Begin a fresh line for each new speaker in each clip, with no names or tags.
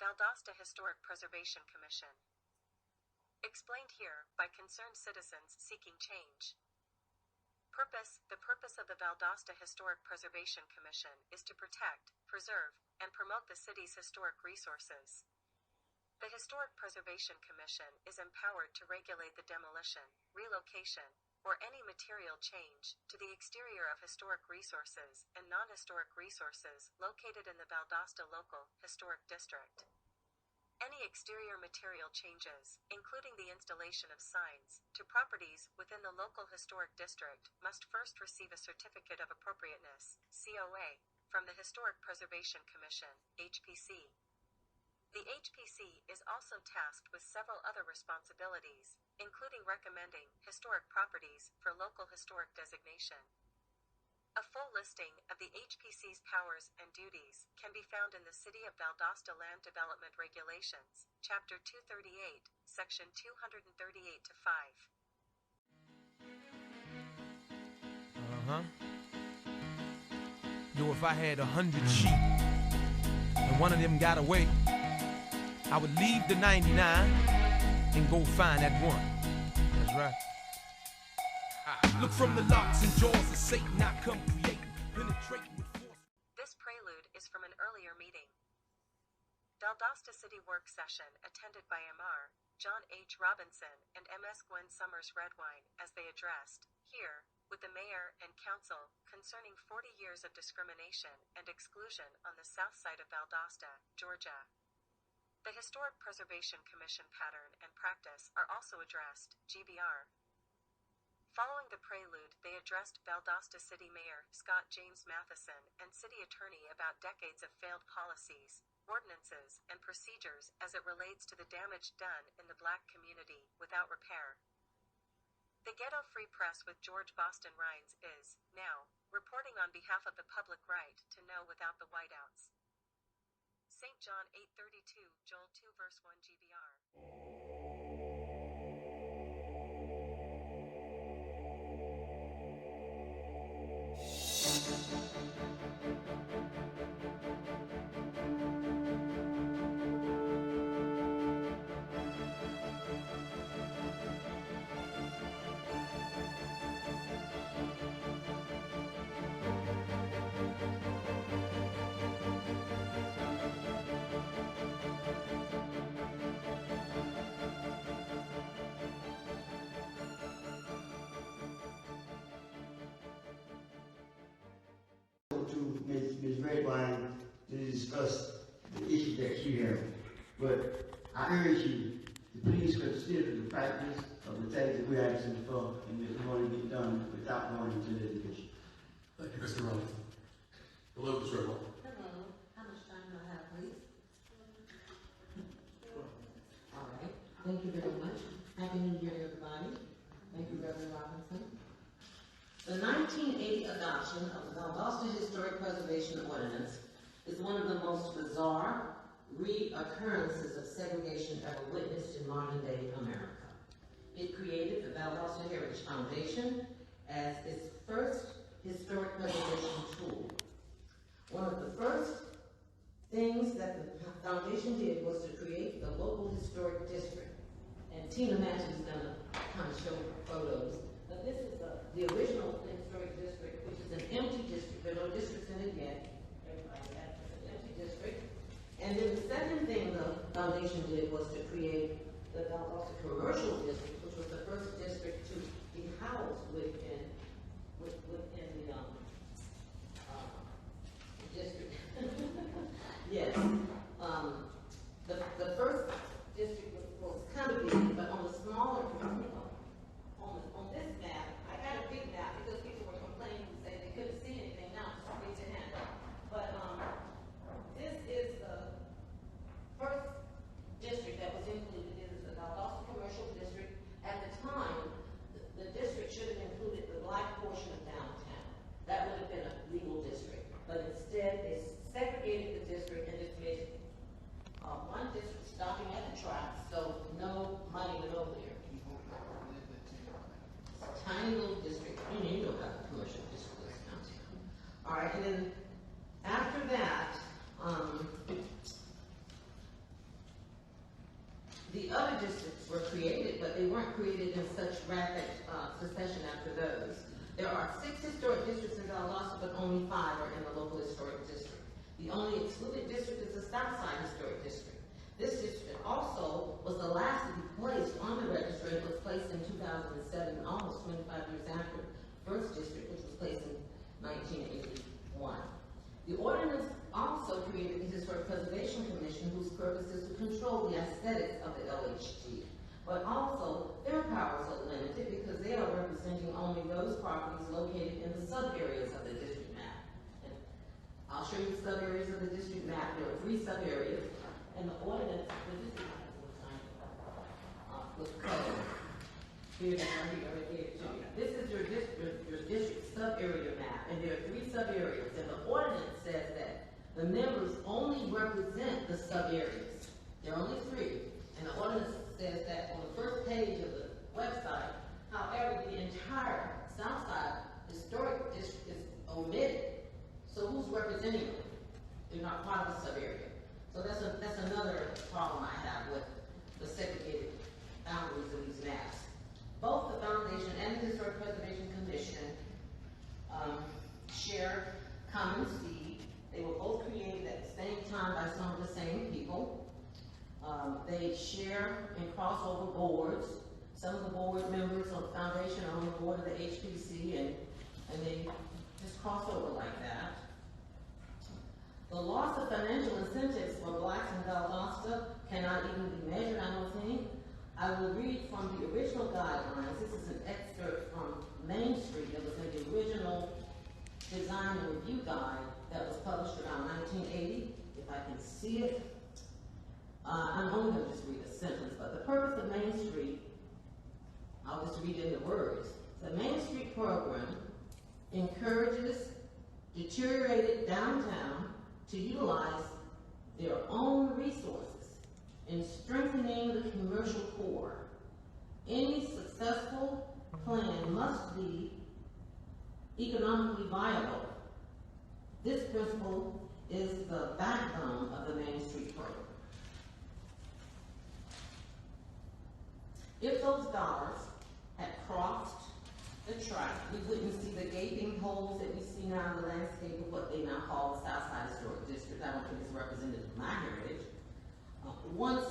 Valdosta Historic Preservation Commission. Explained here by concerned citizens seeking change. Purpose: the purpose of the Valdosta Historic Preservation Commission is to protect, preserve, and promote the city's historic resources. The Historic Preservation Commission is empowered to regulate the demolition, relocation, or any material change to the exterior of historic resources and non-historic resources located in the Valdosta Local Historic District. Any exterior material changes, including the installation of signs, to properties within the local historic district must first receive a Certificate of Appropriateness, COA, from the Historic Preservation Commission, HPC. The HPC is also tasked with several other responsibilities, including recommending historic properties for local historic designation. A full listing of the HPC's powers and duties can be found in the City of Valdosta Land Development Regulations, Chapter 238, Section 238 to 5.
Yo, if I had 100 sheep and one of them got away, I would leave the 99 and go find that one. That's right. Look from the locks and jaws of Satan, I come creating, penetrating with force.
This prelude is from an earlier meeting. Valdosta City Work Session attended by M.R., John H. Robinson, and M.S. Gwen Summers Redwine as they addressed, here, with the mayor and council, concerning 40 years of discrimination and exclusion on the south side of Valdosta, Georgia. The Historic Preservation Commission pattern and practice are also addressed, G.B.R. Following the prelude, they addressed Valdosta City Mayor Scott James Matheson and City Attorney about decades of failed policies, ordinances, and procedures as it relates to the damage done in the Black community without repair. The Ghetto Free Press with George Boston Rhines is, now, reporting on behalf of the public right to know without the whiteouts. St. John 8:32, Joel 2 verse 1 G.B.R.
To Ms. Redwine to discuss the issue that she has. But I urge you to please consider the practice of the things that we're asking for and that we want to get done without going into litigation.
Thank you, Mr. Robinson. Hello, Ms. Redwine.
Hello. How much time do I have, please? All right. Thank you very much. Happy New Year, everybody. Thank you, Reverend Robinson. The 1980 adoption of the Valdosta Historic Preservation Ordinance is one of the most bizarre reoccurrences of segregation ever witnessed in modern-day America. It created the Valdosta Heritage Foundation as its first historic preservation tool. One of the first things that the foundation did was to create the local historic district. And Tina Matthews is going to kind of show photos. But this is the original historic district, which is an empty district. There are no districts in it yet. Everybody has an empty district. And then the second thing the foundation did was to create the Valdosta Commercial District, which was the first district to be housed within the district. Yes. The first district was kind of big, but on the smaller, on this map, I got a big map because people were complaining and saying they couldn't see anything now, so I need to handle. But this is the first district that was included. It is the Valdosta Commercial District. At the time, the district should have included the The other districts were created, but they weren't created in such rapid succession after those. There are 6 historic districts in Valdosta, but only 5 are in the local historic district. The only excluded district is the Southside Historic District. This district also was the last to be placed on the registry. It was placed in 2007, almost 25 years after the first district, which was placed in 1981. The ordinance also created the Historic Preservation Commission, whose purpose is to control the aesthetics of the LHD. But also, their powers are limited because they are representing only those properties located in the sub-areas of the district map. And I'll show you the sub-areas of the district map. There are 3 sub-areas, and the ordinance, the district map was colored. Here's right here. This is your district sub-area map, and there are 3 sub-areas, and the ordinance says that the members only represent the sub-areas. There are only 3, and the ordinance says that on the first page of the website. However, the entire Southside Historic District is omitted. So who's representing them? They're not part of the sub-area. So that's another problem I have with the segregated boundaries of these maps. Both the Foundation and the Historic Preservation Commission share common seed. They were both created at the same time by some of the same people. They share and cross over boards. Some of the board members of the Foundation are on the board of the HPC, and they just cross over like that. The loss of financial incentives for blacks in Valdosta cannot even be measured, I don't think. I will read from the original guidelines. This is an excerpt from Main Street. It was in the original design and review guide that was published around 1980. If I can see it. I'm only going to just read a sentence, but the purpose of Main Street, I'll just read in the words. The Main Street program encourages deteriorated downtown to utilize their own resources in strengthening the commercial core. Any successful plan must be economically viable. This principle is the backbone of the Main Street program. If those dollars had crossed the track, we wouldn't see the gaping holes that we see now in the landscape of what they now call the Southside Historic District. I don't think it's representative of my heritage. Once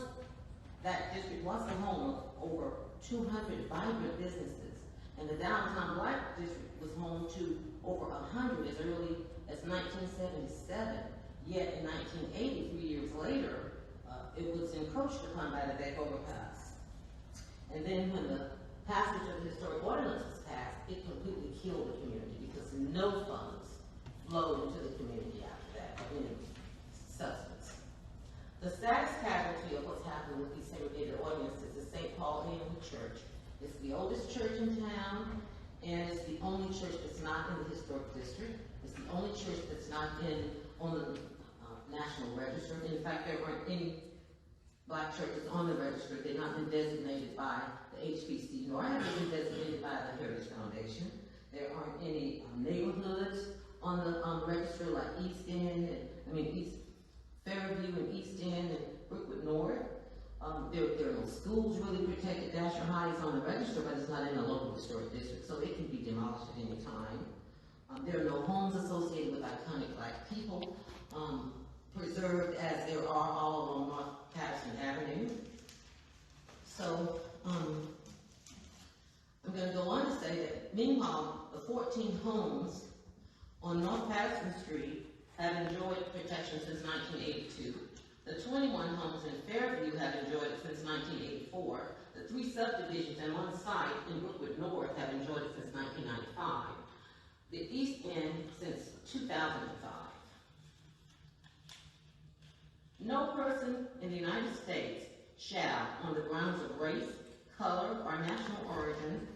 that district was the home of over 200 vibrant businesses, and the downtown black district was home to over 100 as early as 1977. Yet in 1980, 3 years later, it was encroached upon by the back overpass. And then when the passage of the historic ordinance was passed, it completely killed the community because no funds flowed into the community after that of any substance. The saddest casualty of what's happening with these segregated ordinances is St. Paul Anglican Church. It's the oldest church in town, and it's the only church that's not in the historic district. It's the only church that's not on the National Register. In fact, there weren't any black churches on the register. They've not been designated by the HPC, nor have they been designated by the Heritage Foundation. There aren't any neighborhoods on the register like East Fairview and East End and Brookwood North. There are no schools really protected. Dasher High is on the register, but it's not in the local historic district, so it can be demolished at any time. There are no homes associated with iconic black people, preserved as there are all along North Patterson Avenue. So, I'm going to go on to say that meanwhile, the 14 homes on North Patterson Street have enjoyed protection since 1982. The 21 homes in Fairview have enjoyed it since 1984. The 3 subdivisions and 1 site in Brookwood North have enjoyed it since 1995. The East End since 2005. No person in the United States shall, on the grounds of race, color, or national origin,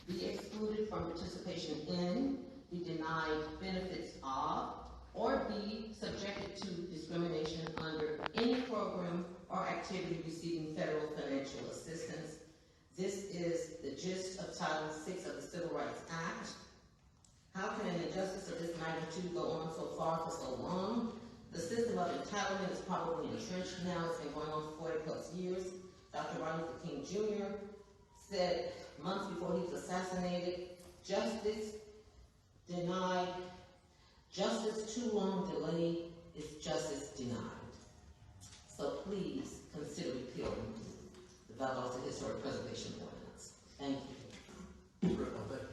be excluded from participation in, be denied benefits of, or be subjected to discrimination under any program or activity receiving federal financial assistance. This is the gist of Title VI of the Civil Rights Act. How can an injustice of this magnitude go on so far for so long? The system of entitlement is probably entrenched now. It's been going on for 40+ years. Dr. Martin Luther King Jr. said months before he was assassinated, justice denied, justice too long delayed is justice denied. So please consider repealing the Valdosta Historic Preservation Ordinance. Thank you.
Ms. Redmond, thank you.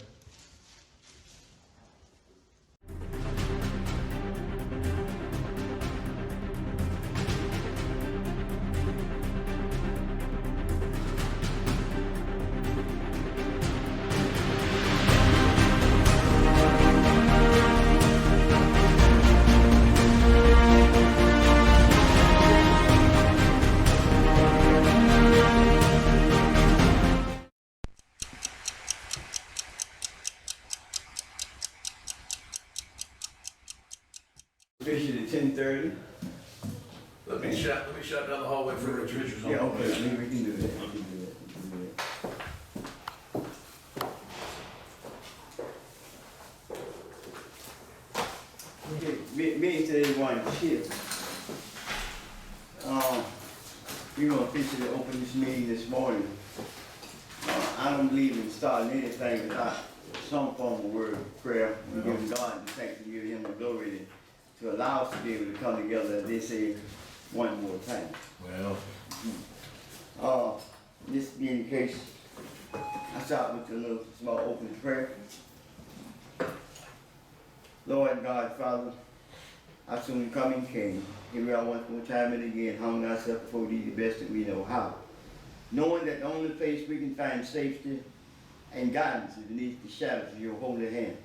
Officially at 10:30.
Let me shut down the hallway for Richard.
Yeah, okay, I mean, we can do that. We can do that. We can do that. Okay, me and today one shift. We're gonna officially open this meeting this morning. I don't believe in starting anything without some form of word of prayer. We give God the thanks and give Him the glory to allow us to be able to come together, as they say, one more time.
Well.
This being the case, I start with a little small open prayer. Lord God, Father, our soon coming King, here we are once more time and again, humbling ourselves before Thee the best that we know how. Knowing that the only place we can find safety and guidance is beneath the shadows of Your holy hand.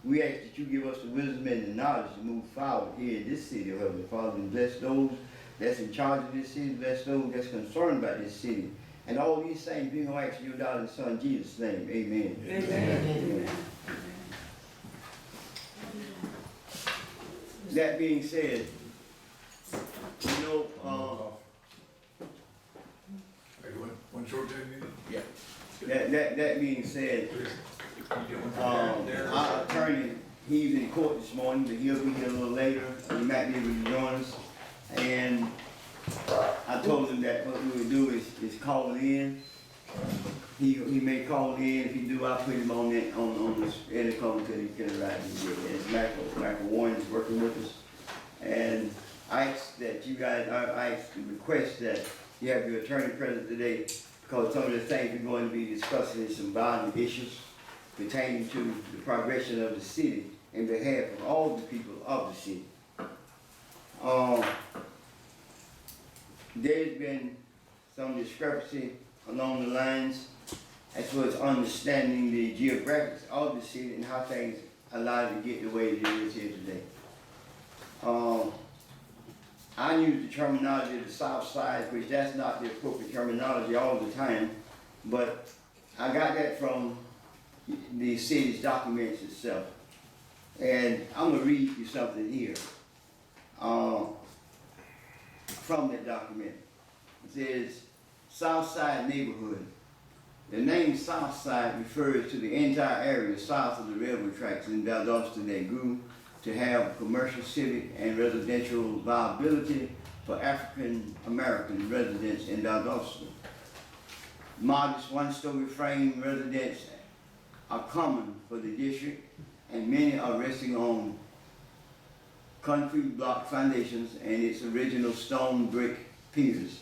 We ask that You give us the wisdom and the knowledge to move forward here in this city, O Heavenly Father, and bless those that's in charge of this city, bless those that's concerned about this city. And all these things being asked in Your darling Son, Jesus' name, amen.
Amen.
Amen. That being said, you know,
One short thing,
yeah. That being said, our attorney, he's in court this morning, but he'll be here a little later. He might be able to join us. And I told him that what we would do is call in. He may call in. If he do, I'll put him on the intercom until he can arrive here. And Michael Warren is working with us. And I ask that you guys, I request that you have your attorney present today, because some of the things we're going to be discussing is some violent issues pertaining to the progression of the city in behalf of all the people of the city. There's been some discrepancy along the lines as well as understanding the geographics of the city and how things allow it to get the way it is here today. I use the terminology of the Southside, which that's not the appropriate terminology all the time, but I got that from the city's documents itself. And I'm gonna read you something here from that document. It says, Southside neighborhood. The name Southside refers to the entire area south of the railroad tracks in Valdosta that grew to have commercial, civic, and residential viability for African American residents in Valdosta. Modest one-story frame residents are common for the district, and many are resting on concrete block foundations and its original stone brick piers.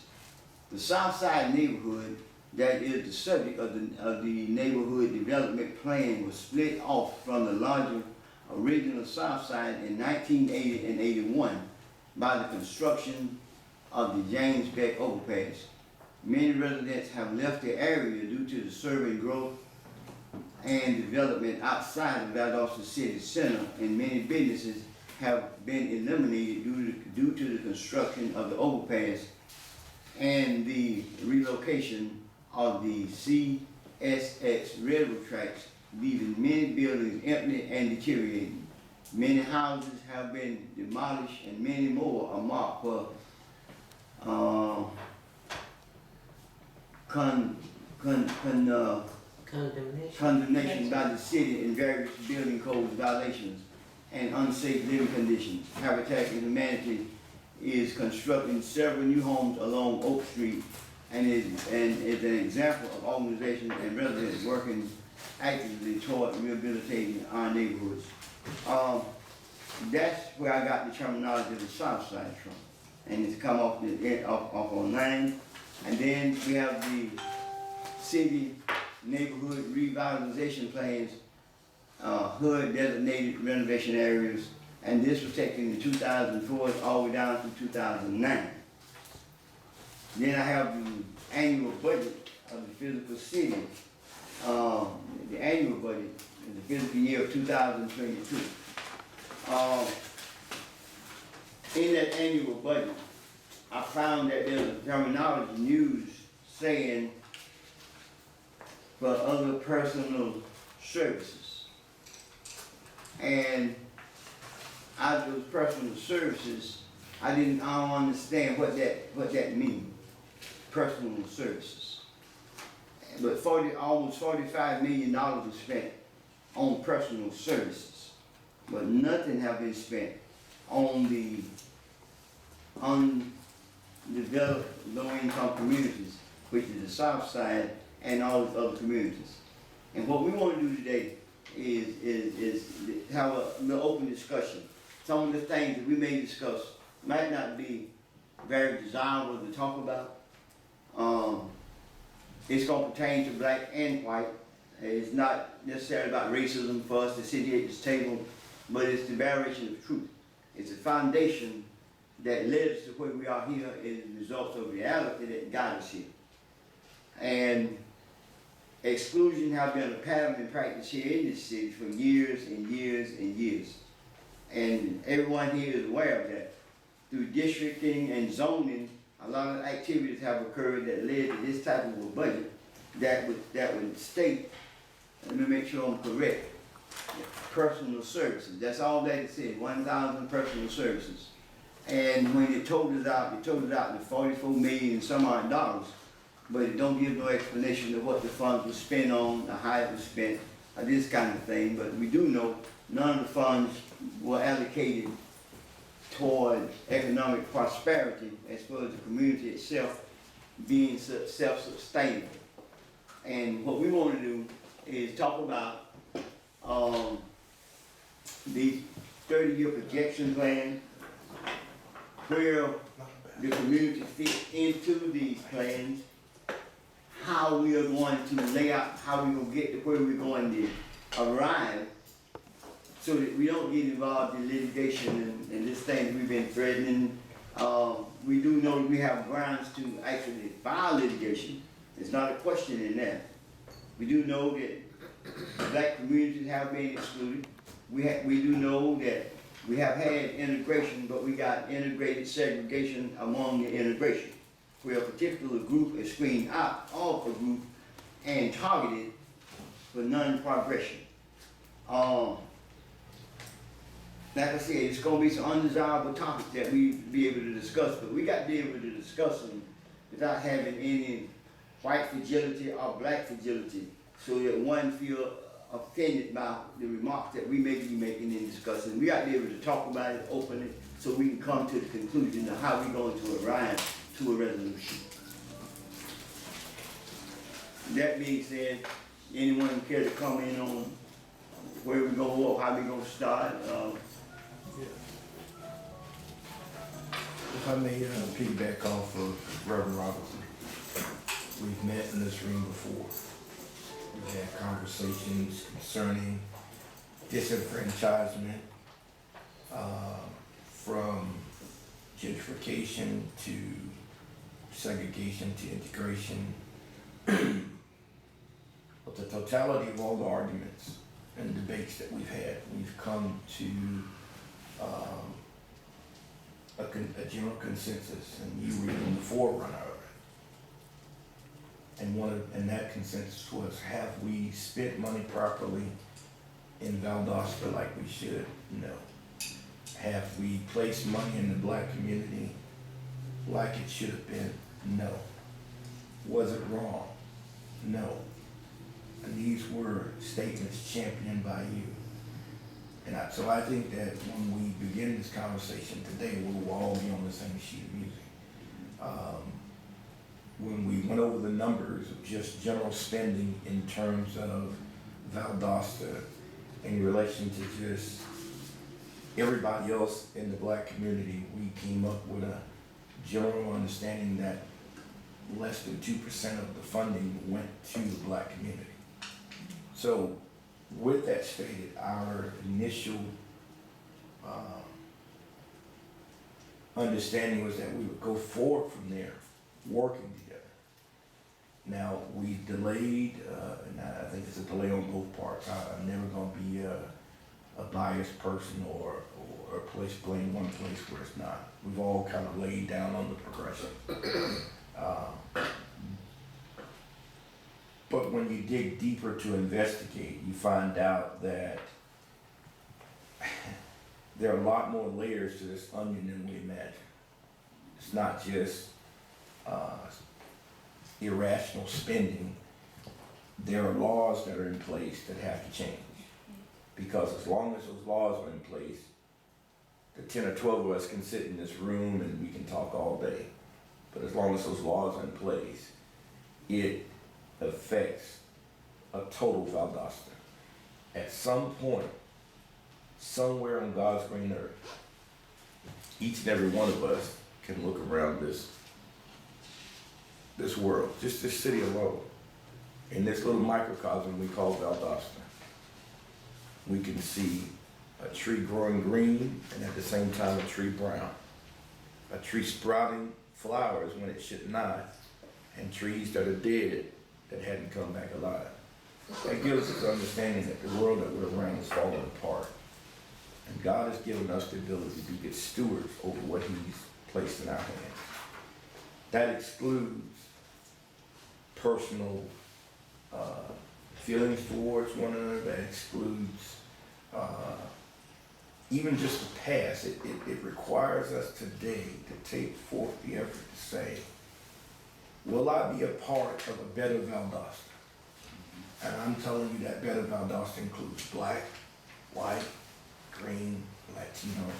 The Southside neighborhood that is the subject of the neighborhood development plan was split off from the larger original Southside in 1980 and 81 by the construction of the James Beck overpass. Many residents have left the area due to the surging growth and development outside of Valdosta City Center, and many businesses have been eliminated due to the construction of the overpass and the relocation of the CSX railroad tracks, leaving many buildings empty and deteriorating. Many houses have been demolished and many more are marked for condemnation by the city in various building codes violations and unsafe living conditions. Habitat for Humanity is constructing several new homes along Oak Street and is an example of organizations and residents working actively toward rehabilitating our neighborhoods. That's where I got the terminology of the Southside from, and it's come off online. And then we have the city neighborhood revitalization plans, hood designated renovation areas, and this was taken in 2004 all the way down to 2009. Then I have the annual budget of the physical city, the annual budget in the fiscal year of 2022. In that annual budget, I found that there's a terminology used saying for other personal services. And out of those personal services, I don't understand what that means, personal services. But almost $45 million was spent on personal services, but nothing have been spent on the undeveloped low-income communities, which is the Southside and all the other communities. And what we want to do today is have a little open discussion. Some of the things that we may discuss might not be very desirable to talk about. It's going to pertain to black and white. It's not necessarily about racism for us to sit here at this table, but it's the variation of truth. It's a foundation that led us to where we are here as a result of reality that got us here. And exclusion has been a pattern in practice here in this city for years and years and years. And everyone here is aware of that. Through districting and zoning, a lot of activities have occurred that led to this type of a budget that would state, let me make sure I'm correct, personal services. That's all that it said, 1,000 personal services. And when it totaled out to $44 million and some odd dollars, but it don't give no explanation of what the funds were spent on, or how it was spent, or this kind of thing. But we do know none of the funds were allocated toward economic prosperity as far as the community itself being self-sustainable. And what we want to do is talk about the 30-year projection plan, where the community fits into these plans, how we are going to lay out, how we're going to get to where we're going to arrive, so that we don't get involved in litigation and this thing that we've been threatening. We do know that we have grounds to actually file litigation. There's not a question in that. We do know that black communities have been excluded. We do know that we have had integration, but we got integrated segregation among the integration, where a particular group is screened out of a group and targeted for non-progression. Like I said, it's going to be some undesirable topics that we be able to discuss, but we got to be able to discuss them without having any white fragility or black fragility, so that one feel offended by the remarks that we may be making and discussing. We got to be able to talk about it openly, so we can come to the conclusion of how we're going to arrive to a resolution. That being said, anyone care to comment on where we go or how we going to start?
If I may piggyback off of Reverend Robinson, we've met in this room before. We've had conversations concerning disenfranchisement, from gentrification to segregation to integration. But the totality of all the arguments and debates that we've had, we've come to a general consensus, and you were even the forerunner of it. And that consensus was, have we spent money properly in Valdosta like we should? No. Have we placed money in the black community like it should have been? No. Was it wrong? No. And these were statements championed by you. And so I think that when we begin this conversation today, we will all be on the same sheet of music. When we
numbers of just general spending in terms of Valdosta in relation to just everybody else in the black community, we came up with a general understanding that less than 2% of the funding went to the black community. So with that stated, our initial understanding was that we would go forward from there, working together. Now, we delayed, and I think it's a delay on both parts. I'm never gonna be a biased person or blame one place where it's not. We've all kind of laid down on the progression. But when you dig deeper to investigate, you find out that there are a lot more layers to this onion than we imagine. It's not just irrational spending. There are laws that are in place that have to change. Because as long as those laws are in place, the 10 or 12 of us can sit in this room and we can talk all day. But as long as those laws are in place, it affects a total Valdosta. At some point, somewhere on God's green earth, each and every one of us can look around this world, just this city alone, in this little microcosm we call Valdosta. We can see a tree growing green and at the same time a tree brown. A tree sprouting flowers when it should not, and trees that are dead that hadn't come back alive. That gives us understanding that the world that we're around is falling apart. And God has given us the ability to be good stewards over what He's placed in our hands. That excludes personal feelings towards one another. That excludes even just the past. It requires us today to take forth the effort to say, will I be a part of a better Valdosta? And I'm telling you that better Valdosta includes black, white, green, Latino.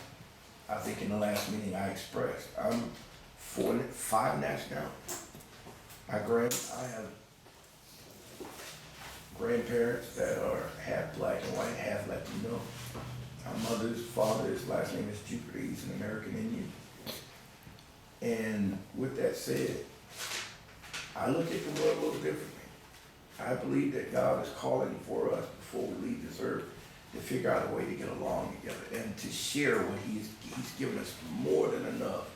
I think in the last meeting I expressed, I'm 5 nationalities. I have grandparents that are half black and white, half Latino. My mother's father's last name is G.B.R. He's an American Indian. And with that said, I look at the world a little differently. I believe that God is calling for us before we leave this earth to figure out a way to get along together and to share what He's given us more than enough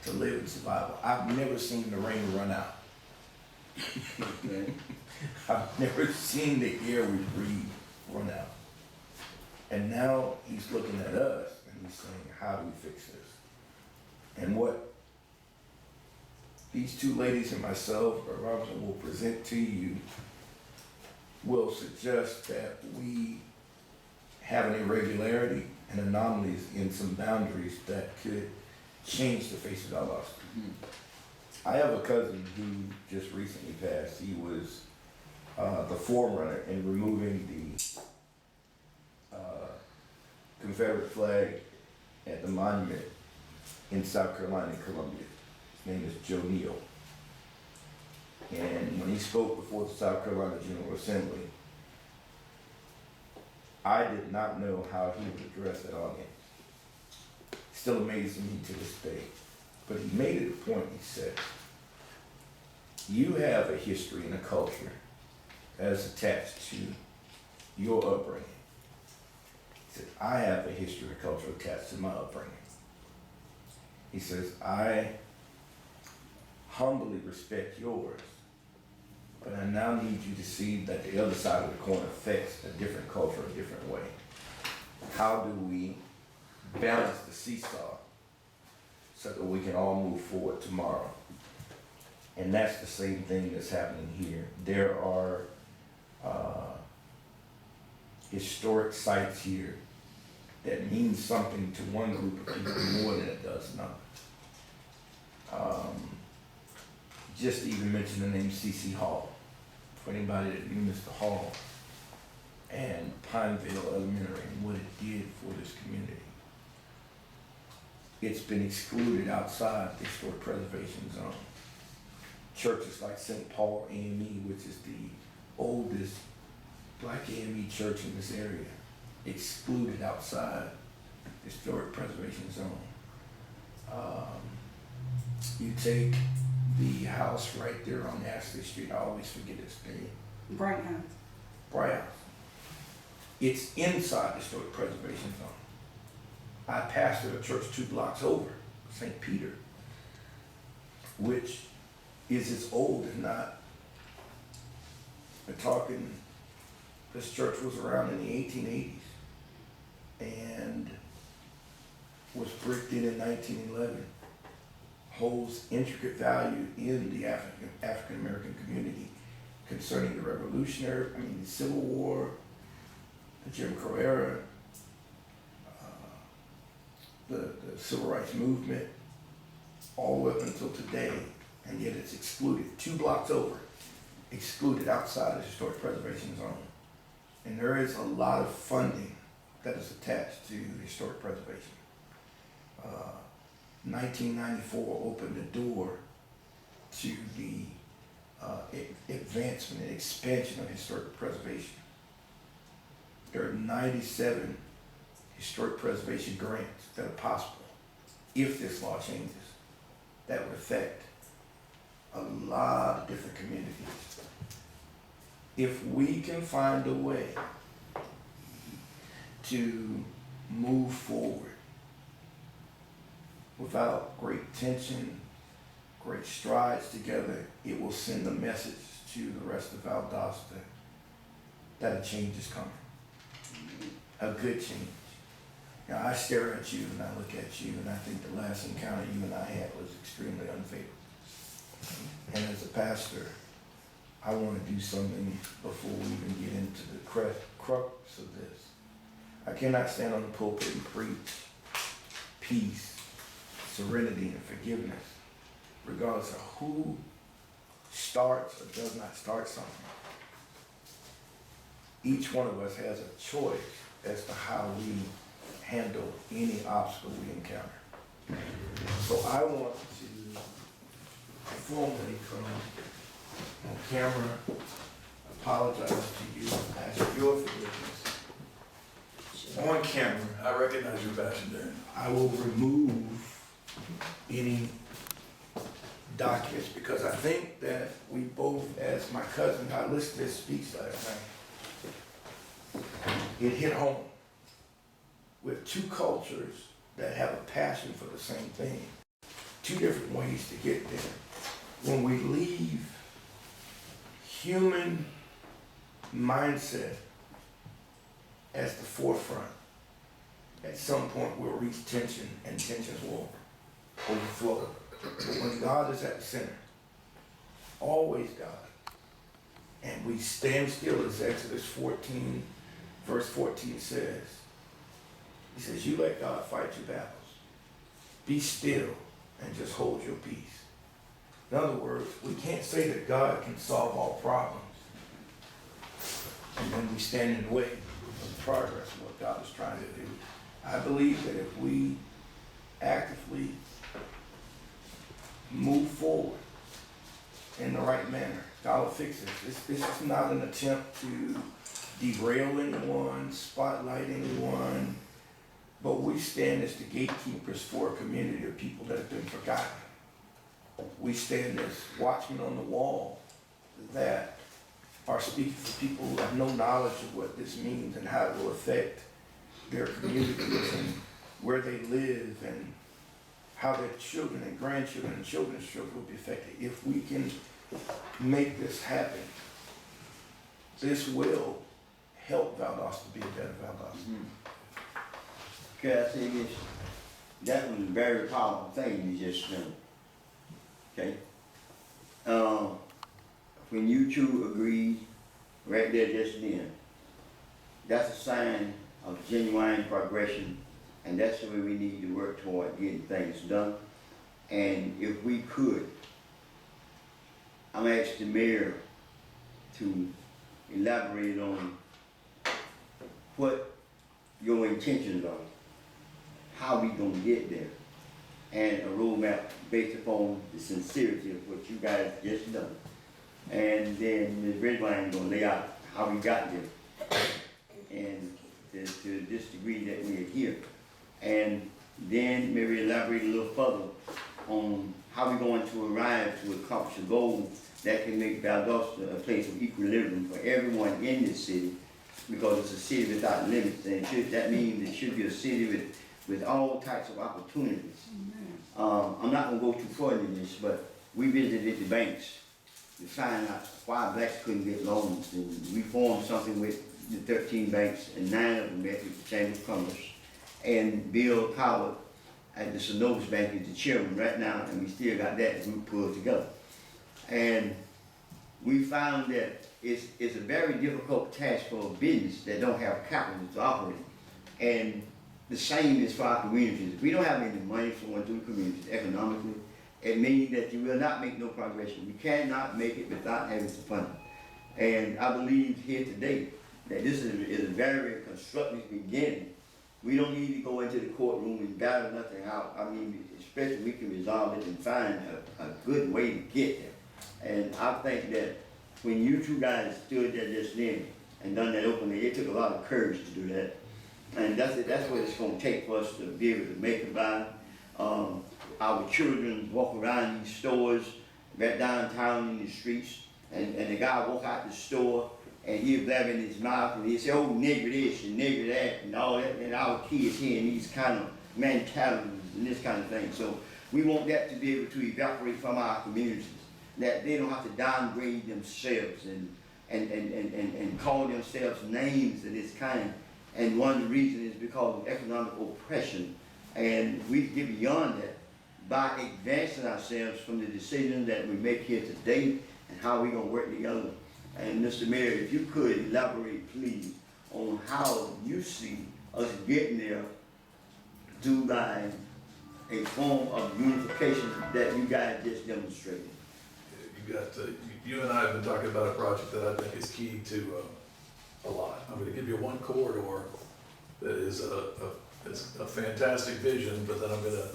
to live in survival. I've never seen the rain run out. I've never seen the air we breathe run out. And now He's looking at us and He's saying, how do we fix this? And what these two ladies and myself, Robinson, will present to you will suggest that we have an irregularity and anomalies in some boundaries that could change the face of our lives. I have a cousin who just recently passed. He was the forerunner in removing the Confederate flag at the monument in South Carolina, Columbia. His name is Joe Neal. And when he spoke before the South Carolina General Assembly, I did not know how he would address that audience. Still amazes me to this day. But he made it a point, he said, you have a history and a culture that is attached to your upbringing. He said, I have a history and a culture attached to my upbringing. He says, I humbly respect yours, but I now need you to see that the other side of the coin affects a different culture a different way. How do we balance the seesaw so that we can all move forward tomorrow? And that's the same thing that's happening here. There are historic sites here that mean something to one group of people more than it does another. Just to even mention the name C.C. Hall. For anybody that knew Mr. Hall and Pineville Elementary and what it did for this community. It's been excluded outside the historic preservation zone. churches like St. Paul AME, which is the oldest black AME church in this area, excluded outside historic preservation zone. You take the house right there on Ashley Street, I always forget its name.
Bright House.
Bright House. It's inside the historic preservation zone. I pastored a church 2 blocks over, St. Peter, which is as old as not. We're talking, this church was around in the 1880s and was bricked in 1911. Holds intricate value in the African American community concerning the the Civil War, the Jim Crow era, the Civil Rights Movement, all the way up until today, and yet it's excluded, 2 blocks over, excluded outside the historic preservation zone. And there is a lot of funding that is attached to historic preservation. 1994 opened the door to the advancement and expansion of historic preservation. There are 97 historic preservation grants that are possible if this law changes that would affect a lot of different communities. If we can find a way to move forward without great tension, great strides together, it will send a message to the rest of Valdosta that a change is coming. A good change. Now, I stare at you and I look at you and I think the last encounter you and I had was extremely unfavorable. And as a pastor, I want to do something before we even get into the crux of this. I cannot stand on the pulpit and preach peace, serenity, and forgiveness, regardless of who starts or does not start something. Each one of us has a choice as to how we handle any obstacle we encounter. So I want to formally come on camera, apologize to you, ask your forgiveness. On camera,
I recognize your passion, Darren.
I will remove any documents because I think that we both, as my cousin, I listened to his speech last night. It hit home with 2 cultures that have a passion for the same thing. 2 different ways to get there. When we leave human mindset as the forefront, at some point we'll reach tension and tensions will overflow. But when God is at the center, always God, and we stand still, as Exodus 14, verse 14 says, he says, you let God fight your battles. Be still and just hold your peace. In other words, we can't say that God can solve all problems and then we stand in the way of the progress of what God is trying to do. I believe that if we actively move forward in the right manner, God will fix it. This is not an attempt to derail anyone, spotlight anyone, but we stand as the gatekeepers for a community of people that have been forgotten. We stand as watchmen on the wall that are speaking for people who have no knowledge of what this means and how it will affect their communities and where they live and how their children and grandchildren and children's children will be affected. If we can make this happen, this will help Valdosta be a better Valdosta.
Mm-hmm. Can I say this? That was a very powerful thing you just done. Okay? When you 2 agreed right there just then, that's a sign of genuine progression, and that's the way we need to work toward getting things done. And if we could, I'm asking the mayor to elaborate on what your intentions are, how we gonna get there. and a roadmap based upon the sincerity of what you guys just done. And then Ms. Redwine gonna lay out how we got there, and to this degree that we are here. And then maybe elaborate a little further on how we're going to arrive to accomplish a goal that can make Valdosta a place of equilibrium for everyone in this city, because it's a city without limits, and that means it should be a city with all types of opportunities. I'm not gonna go too far into this, but we visited the banks to find out why blacks couldn't get loans, and we formed something with the 13 banks, and 9 of them met with the Chamber of Commerce, and Bill Coward at the Synovus Bank is the chairman right now, and we still got that group pulled together. And we found that it's a very difficult task for a business that don't have capital to operate. And the same is for our communities. If we don't have any money flowing through the communities economically, it means that you will not make no progression. We cannot make it without having some funding. And I believe here today that this is a very constructive beginning. We don't need to go into the courtroom and battle nothing out. I mean, especially we can resolve it and find a good way to get there. And I think that when you two guys stood there just then and done that openly, it took a lot of courage to do that. And that's what it's going to take for us to be able to make it by. Our children walk around these stores, right downtown in the streets, and the guy walk out the store and he'll blab in his mouth and he'll say, oh, nigger this and nigger that and all that, and our kids hearing these kind of mentalities and this kind of thing. So we want that to be able to evaporate from our communities, that they don't have to downgrade themselves and call themselves names of this kind. And one of the reasons is because of economic oppression. And we get beyond that by advancing ourselves from the decisions that we make here today and how we're going to work together. And Mr. Mayor, if you could elaborate, please, on how you see us getting there through by a form of unification that you guys just demonstrated.
You and I have been talking about a project that I think is key to a lot. I'm going to give you one corridor that is a fantastic vision, but then I'm going to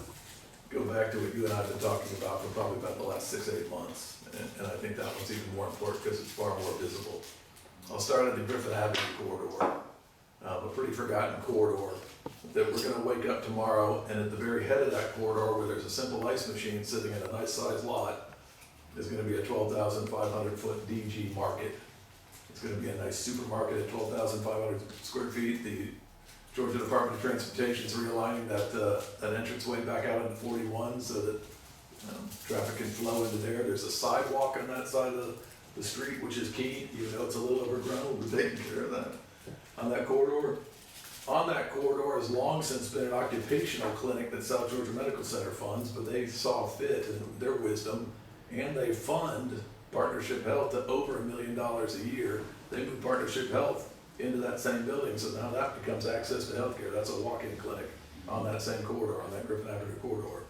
go back to what you and I have been talking about for probably about the last 6 to 8 months. And I think that one's even more important because it's far more visible. I'll start at the Griffin Avenue corridor, a pretty forgotten corridor that we're going to wake up tomorrow, and at the very head of that corridor, where there's a simple ice machine sitting in a nice sized lot, is going to be a 12,500 foot DG market. It's going to be a nice supermarket at 12,500 square feet. The Georgia Department of Transportation is realigning that entranceway back out into 41 so that traffic can flow into there. There's a sidewalk on that side of the street, which is key. You know, it's a little overgrown. We're taking care of that. On that corridor has long since been an occupational clinic that South Georgia Medical Center funds, but they saw fit in their wisdom, and they fund Partnership Health to over $1 million a year. They move Partnership Health into that same building, so now that becomes access to healthcare. That's a walk-in clinic on that same corridor, on that Griffin Avenue corridor.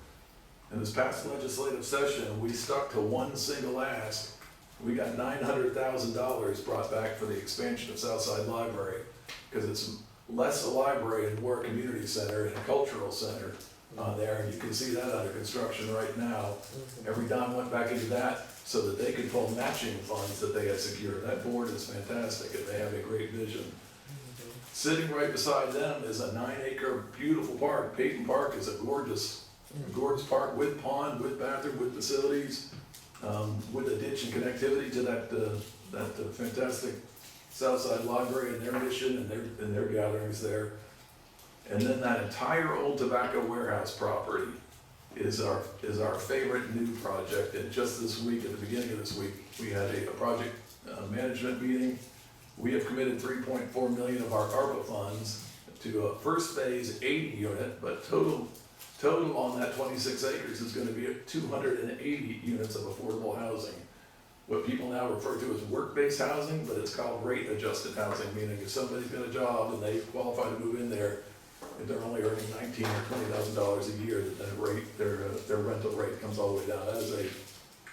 In this past legislative session, we stuck to one single ask. We got $900,000 brought back for the expansion of Southside Library, because it's less a library and more a community center and a cultural center on there, and you can see that under construction right now. Every dime went back into that so that they could pull matching funds that they had secured. That board is fantastic, and they have a great vision. Sitting right beside them is a 9-acre beautiful park. Peyton Park is a gorgeous park with pond, with bathroom, with facilities, with a ditch and connectivity to that fantastic Southside Library and their mission and their gatherings there. And then that entire old tobacco warehouse property is our favorite new project. And just this week, at the beginning of this week, we had a project management meeting. We have committed $3.4 million of our ARPA funds to a first phase 80 unit, but total on that 26 acres is going to be 280 units of affordable housing. What people now refer to as work-based housing, but it's called rate-adjusted housing, meaning if somebody's got a job and they qualify to move in there, if they're only earning $19,000 or $20,000 a year, then their rental rate comes all the way down. That is a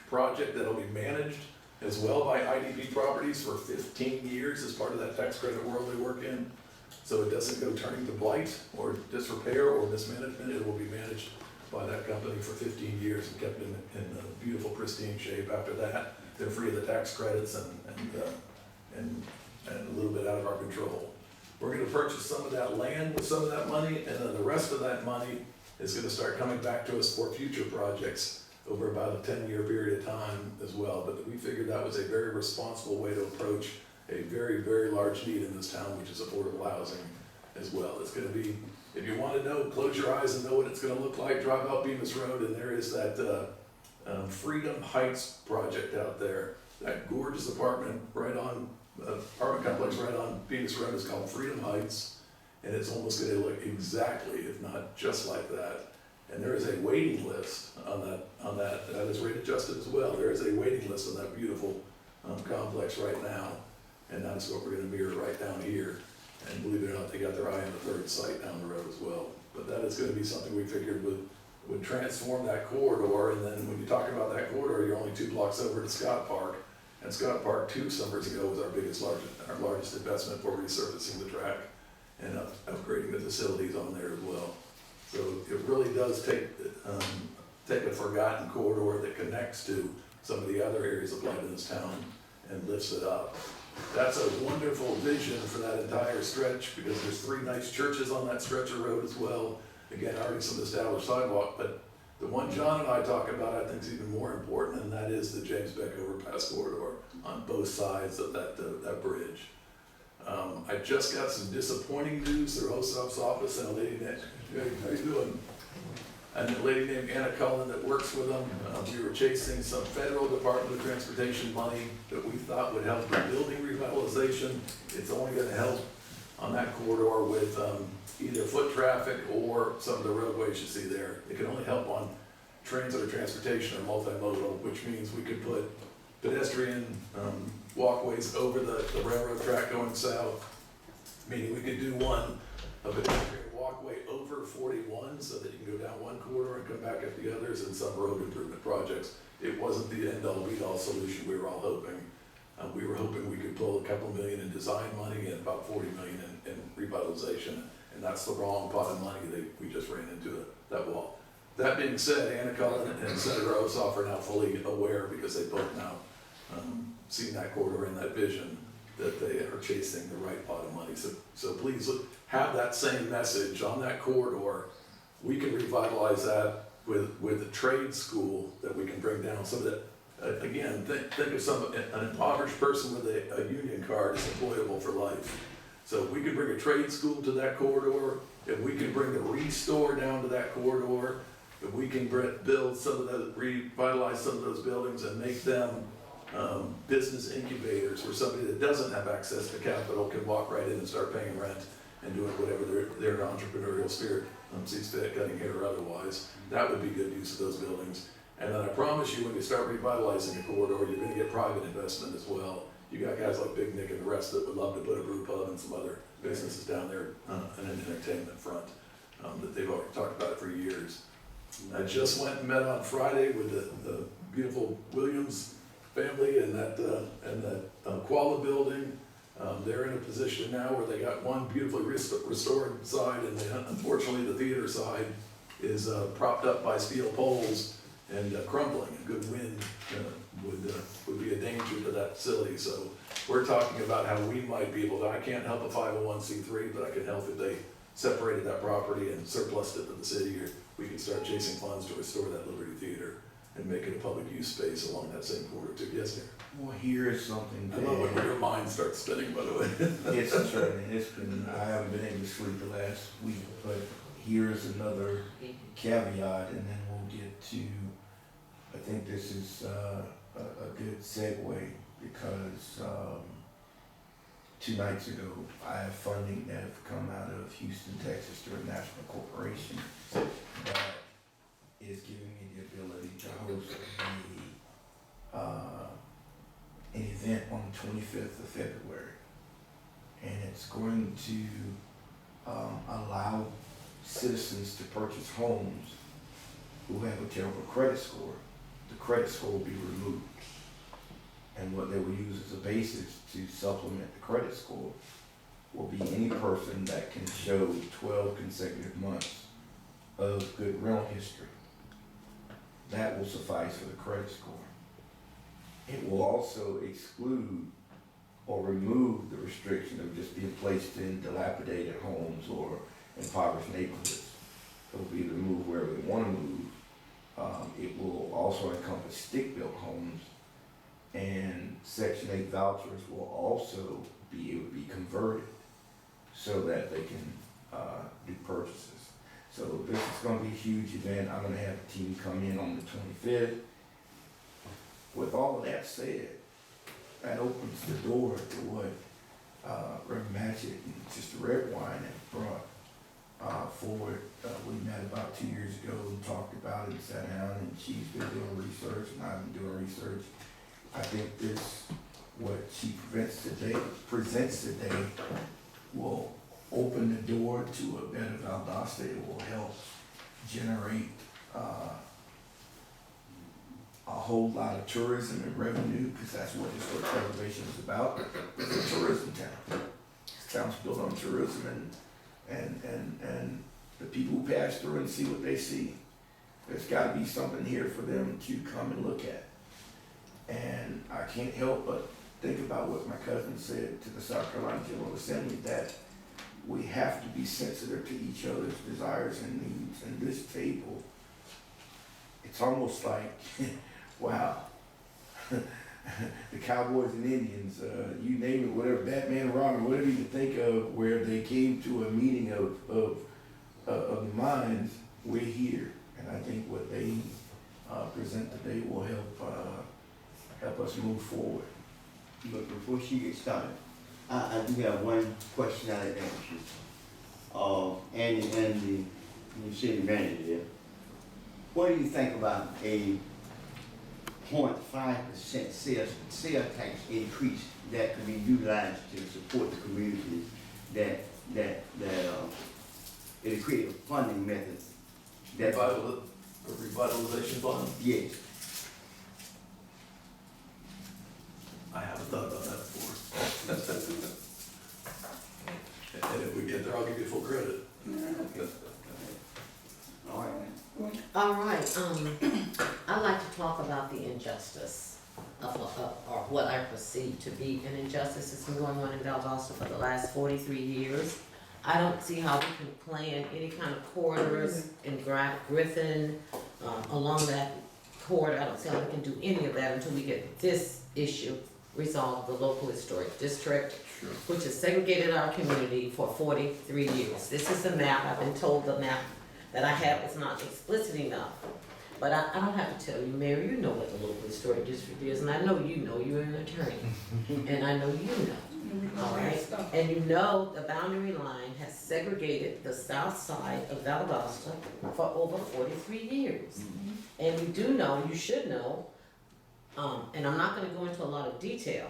project that'll be managed as well by IDP Properties for 15 years as part of that tax credit world they work in. So it doesn't go turning to blight or disrepair or mismanagement. It will be managed by that company for 15 years and kept it in a beautiful, pristine shape. After that, they're free of the tax credits and a little bit out of our control. We're gonna purchase some of that land with some of that money, and then the rest of that money is gonna start coming back to us for future projects over about a 10-year period of time as well. But we figured that was a very responsible way to approach a very, very large need in this town, which is affordable housing as well. It's gonna be, if you wanna know, close your eyes and know what it's gonna look like, drive out Bemis Road, and there is that Freedom Heights project out there. That gorgeous apartment complex right on Bemis Road is called Freedom Heights, and it's almost gonna look exactly, if not just like that. And there is a waiting list on that is rate adjusted as well. There is a waiting list on that beautiful complex right now, and that's what we're gonna mirror right down here. And believe it or not, they got their eye on the third site down the road as well. But that is gonna be something we figured would transform that corridor. And then when you talk about that corridor, you're only 2 blocks over to Scott Park. And Scott Park 2 summers ago was our largest investment for resurfacing the track and upgrading the facilities on there as well. So it really does take a forgotten corridor that connects to some of the other areas of life in this town and lifts it up. That's a wonderful vision for that entire stretch, because there's 3 nice churches on that stretch of road as well. Again, already some established sidewalk, but the one John and I talk about, I think, is even more important, and that is the James Beck overpass corridor on both sides of that bridge. I just got some disappointing news through OSOP's office, and a lady named, how you doing? And a lady named Anna Cullen that works with them. We were chasing some federal Department of Transportation money that we thought would help with building revitalization. It's only gonna help on that corridor with either foot traffic or some of the roadways you see there. It can only help on transit or transportation or multimodal, which means we could put pedestrian walkways over the railroad track going south, meaning we could do a pedestrian walkway over 41 so that you can go down one corridor and come back up the others, and some road improvement projects. It wasn't the end-all be-all solution we were all hoping. We were hoping we could pull a couple million in design money and about 40 million in revitalization, and that's the wrong pot of money we just ran into that wall. That being said, Anna Cullen and Senator Ossoff are now fully aware, because they both now seen that corridor and that vision, that they are chasing the right pot of money. So please have that same message on that corridor. We can revitalize that with a trade school that we can bring down some of that. Again, think of an impoverished person with a union card is employable for life. So if we can bring a trade school to that corridor, if we can bring the restore down to that corridor, if we can revitalize some of those buildings and make them business incubators, where somebody that doesn't have access to capital can walk right in and start paying rent and doing whatever their entrepreneurial spirit sees fit, cutting hair or otherwise, that would be good use of those buildings. And then I promise you, when you start revitalizing a corridor, you're gonna get private investment as well. You got guys like Big Nick and the rest that would love to put a brew pub and some other businesses down there and an entertainment front that they've already talked about it for years. I just went and met on Friday with the beautiful Williams family and that Koala building. They're in a position now where they got one beautifully restored side, and unfortunately the theater side is propped up by steel poles and crumbling. A good wind would be a danger to that facility. So we're talking about how we might be able to, I can't help a 501c3, but I can help if they separated that property and surplused it to the city, or we can start chasing funds to restore that Liberty Theater and make it a public use space along that same corridor too. Yes, sir?
Well, here is something
I love when your mind starts spinning, by the way.
I haven't been able to sleep the last week, but here's another caveat, and then we'll get to, I think this is a good segue, because 2 nights ago, I have funding that have come out of Houston, Texas through a national corporation that is giving me the ability to host an event on the 25th of February. And it's going to allow citizens to purchase homes who have a terrible credit score. The credit score will be removed. And what they will use as a basis to supplement the credit score will be any person that can show 12 consecutive months of good rental history. that will suffice for the credit score. It will also exclude or remove the restriction of just being placed in dilapidated homes or impoverished neighborhoods. It'll be to move wherever they want to move. It will also encompass stick-built homes, and Section 8 vouchers will also be able to be converted so that they can do purchases. So this is going to be a huge event. I'm going to have a team come in on the 25th. With all of that said, that opens the door to what Reverend Matchett and Sister Red Wine have brought forward. We met about 2 years ago and talked about it and sat down, and she's been doing research and I've been doing research. I think this, what she presents today will open the door to a better Valdosta. It will help generate a whole lot of tourism and revenue, because that's what historic preservation is about. It's a tourism town. This town's built on tourism, and the people who pass through and see what they see. There's got to be something here for them to come and look at. And I can't help but think about what my cousin said to the South Carolina General Assembly, that we have to be sensitive to each other's desires and needs. And this table, it's almost like, wow, the Cowboys and Indians, you name it, whatever, Batman, Robin, whatever you can think of, where they came to a meeting of the minds, we're here. And I think what they present today will help us move forward.
But before she gets started, I do have one question I'd like to ask you. And the city manager there. What do you think about a 0.5% sales tax increase that could be utilized to support the community, that it'll create a funding method that
A revitalization fund?
yes.
I haven't thought about that before. And if we get there, I'll give you full credit.
All right.
All right, I'd like to talk about the injustice of, or what I perceive to be an injustice that's been going on in Valdosta for the last 43 years. I don't see how we can plan any kind of corridors in Griffin, along that corridor. I don't see how we can do any of that until we get this issue resolved, the local historic district, which has segregated our community for 43 years. This is the map. I've been told the map that I have was not explicit enough. But I don't have to tell you, Mary, you know what the local historic district is, and I know you know, you're an attorney. And I know you know, all right? And you know the boundary line has segregated the south side of Valdosta for over 43 years. And you do know, you should know, and I'm not gonna go into a lot of detail,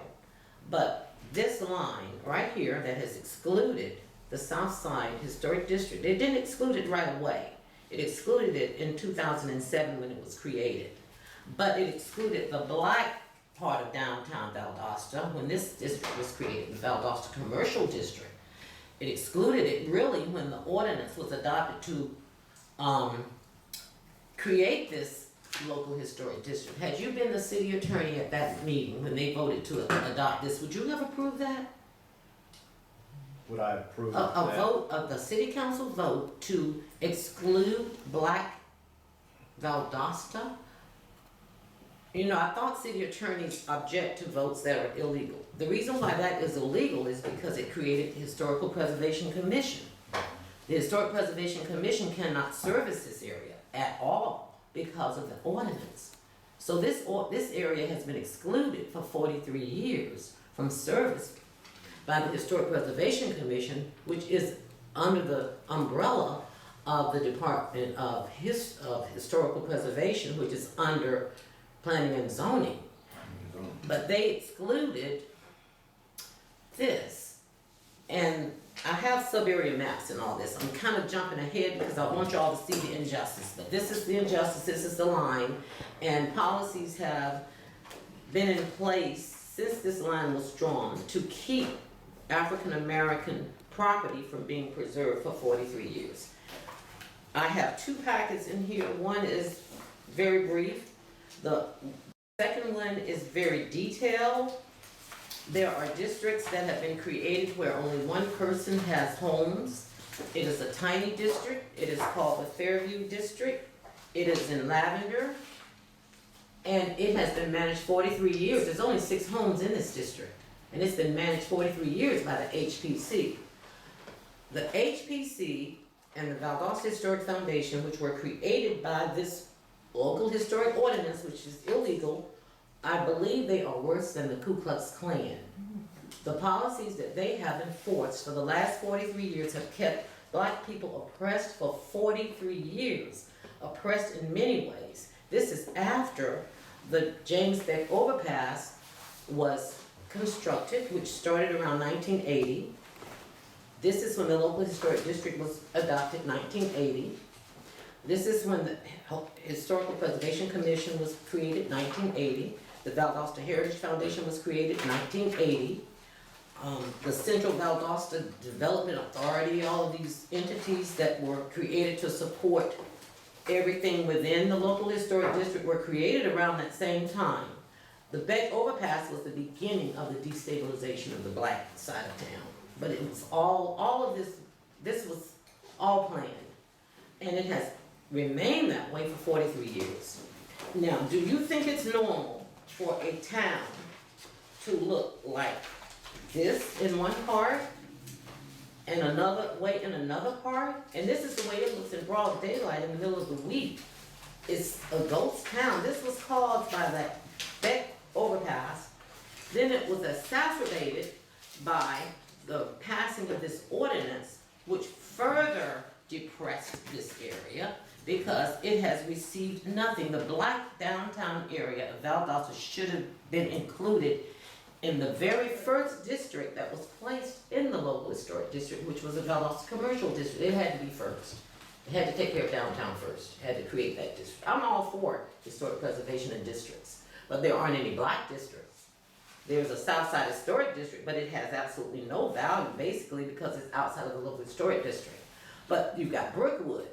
but this line right here that has excluded the Southside Historic District, it didn't exclude it right away. It excluded it in 2007 when it was created. But it excluded the black part of downtown Valdosta when this district was created, the Valdosta Commercial District. It excluded it really when the ordinance was adopted to create this local historic district. Had you been the city attorney at that meeting when they voted to adopt this, would you have approved that?
Would I approve
A
that?
vote of the city council vote to exclude black Valdosta? You know, I thought city attorneys object to votes that are illegal. The reason why that is illegal is because it created the Historical Preservation Commission. The Historic Preservation Commission cannot service this area at all because of the ordinance. So this area has been excluded for 43 years from service by the Historic Preservation Commission, which is under the umbrella of the Department of Historical Preservation, which is under Planning and Zoning. But they excluded this. And I have sub-area maps and all this. I'm kind of jumping ahead because I want y'all to see the injustice. But this is the injustice, this is the line. And policies have been in place since this line was drawn to keep African American property from being preserved for 43 years. I have two packets in here. One is very brief. The second one is very detailed. There are districts that have been created where only one person has homes. It is a tiny district. It is called the Fairview District. It is in Lavender. And it has been managed 43 years. There's only 6 homes in this district. And it's been managed 43 years by the HPC. The HPC and the Valdosta Historic Foundation, which were created by this local historic ordinance, which is illegal, I believe they are worse than the Ku Klux Klan. The policies that they have enforced for the last 43 years have kept black people oppressed for 43 years, oppressed in many ways. This is after the James Beck overpass was constructed, which started around 1980. This is when the local historic district was adopted, 1980. This is when the Historical Preservation Commission was created, 1980. The Valdosta Heritage Foundation was created, 1980. The Central Valdosta Development Authority, all of these entities that were created to support everything within the local historic district were created around that same time. The Beck overpass was the beginning of the destabilization of the black side of town. But it was all of this was all planned. And it has remained that way for 43 years. Now, do you think it's normal for a town to look like this in one part and another way in another part? And this is the way it looks in broad daylight in the middle of the week. It's a ghost town. This was caused by that Beck overpass. Then it was exacerbated by the passing of this ordinance, which further depressed this area because it has received nothing. The black downtown area of Valdosta should have been included in the very first district that was placed in the local historic district, which was a Valdosta commercial district. It had to be first. It had to take care of downtown first. It had to create that district. I'm all for historic preservation in districts, but there aren't any black districts. There's a Southside historic district, but it has absolutely no value, basically, because it's outside of the local historic district. But you've got Brookwood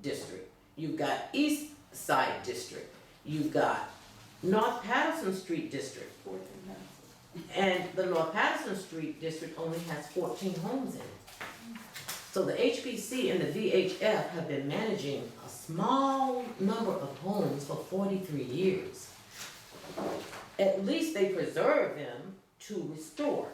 district, you've got East Side district, you've got North Patterson Street district. And the North Patterson Street district only has 14 homes in it. So the HPC and the VHF have been managing a small number of homes for 43 years. At least they preserve them to restore,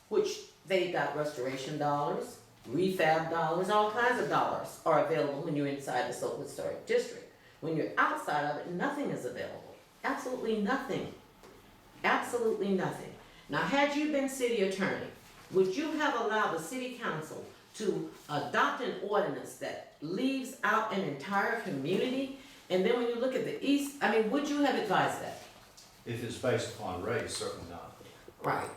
which they got restoration dollars, refab dollars, all kinds of dollars are available when you're inside the local historic district. When you're outside of it, nothing is available. Absolutely nothing. Absolutely nothing. Now, had you been city attorney, would you have allowed the city council to adopt an ordinance that leaves out an entire community? And then when you look at the east, I mean, would you have advised that?
If it's based upon race, certainly not.
Right.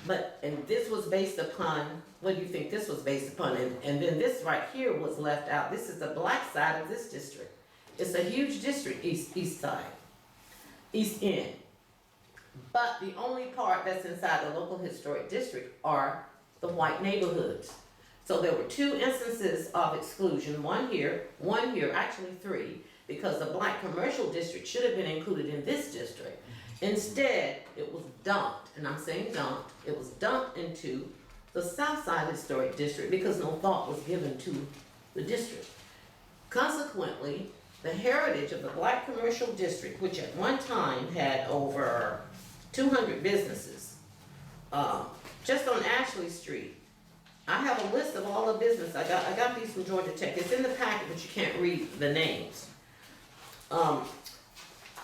But, and this was based upon, what do you think this was based upon? And then this right here was left out. This is the black side of this district. It's a huge district, east side, east end. But the only part that's inside the local historic district are the white neighborhoods. So there were 2 instances of exclusion, one here, actually 3, because the black commercial district should have been included in this district. Instead, it was dumped, and I'm saying dumped, it was dumped into the Southside Historic District because no thought was given to the district. Consequently, the heritage of the black commercial district, which at one time had over 200 businesses, just on Ashley Street. I have a list of all the business. I got these from Georgia Tech. It's in the packet, but you can't read the names.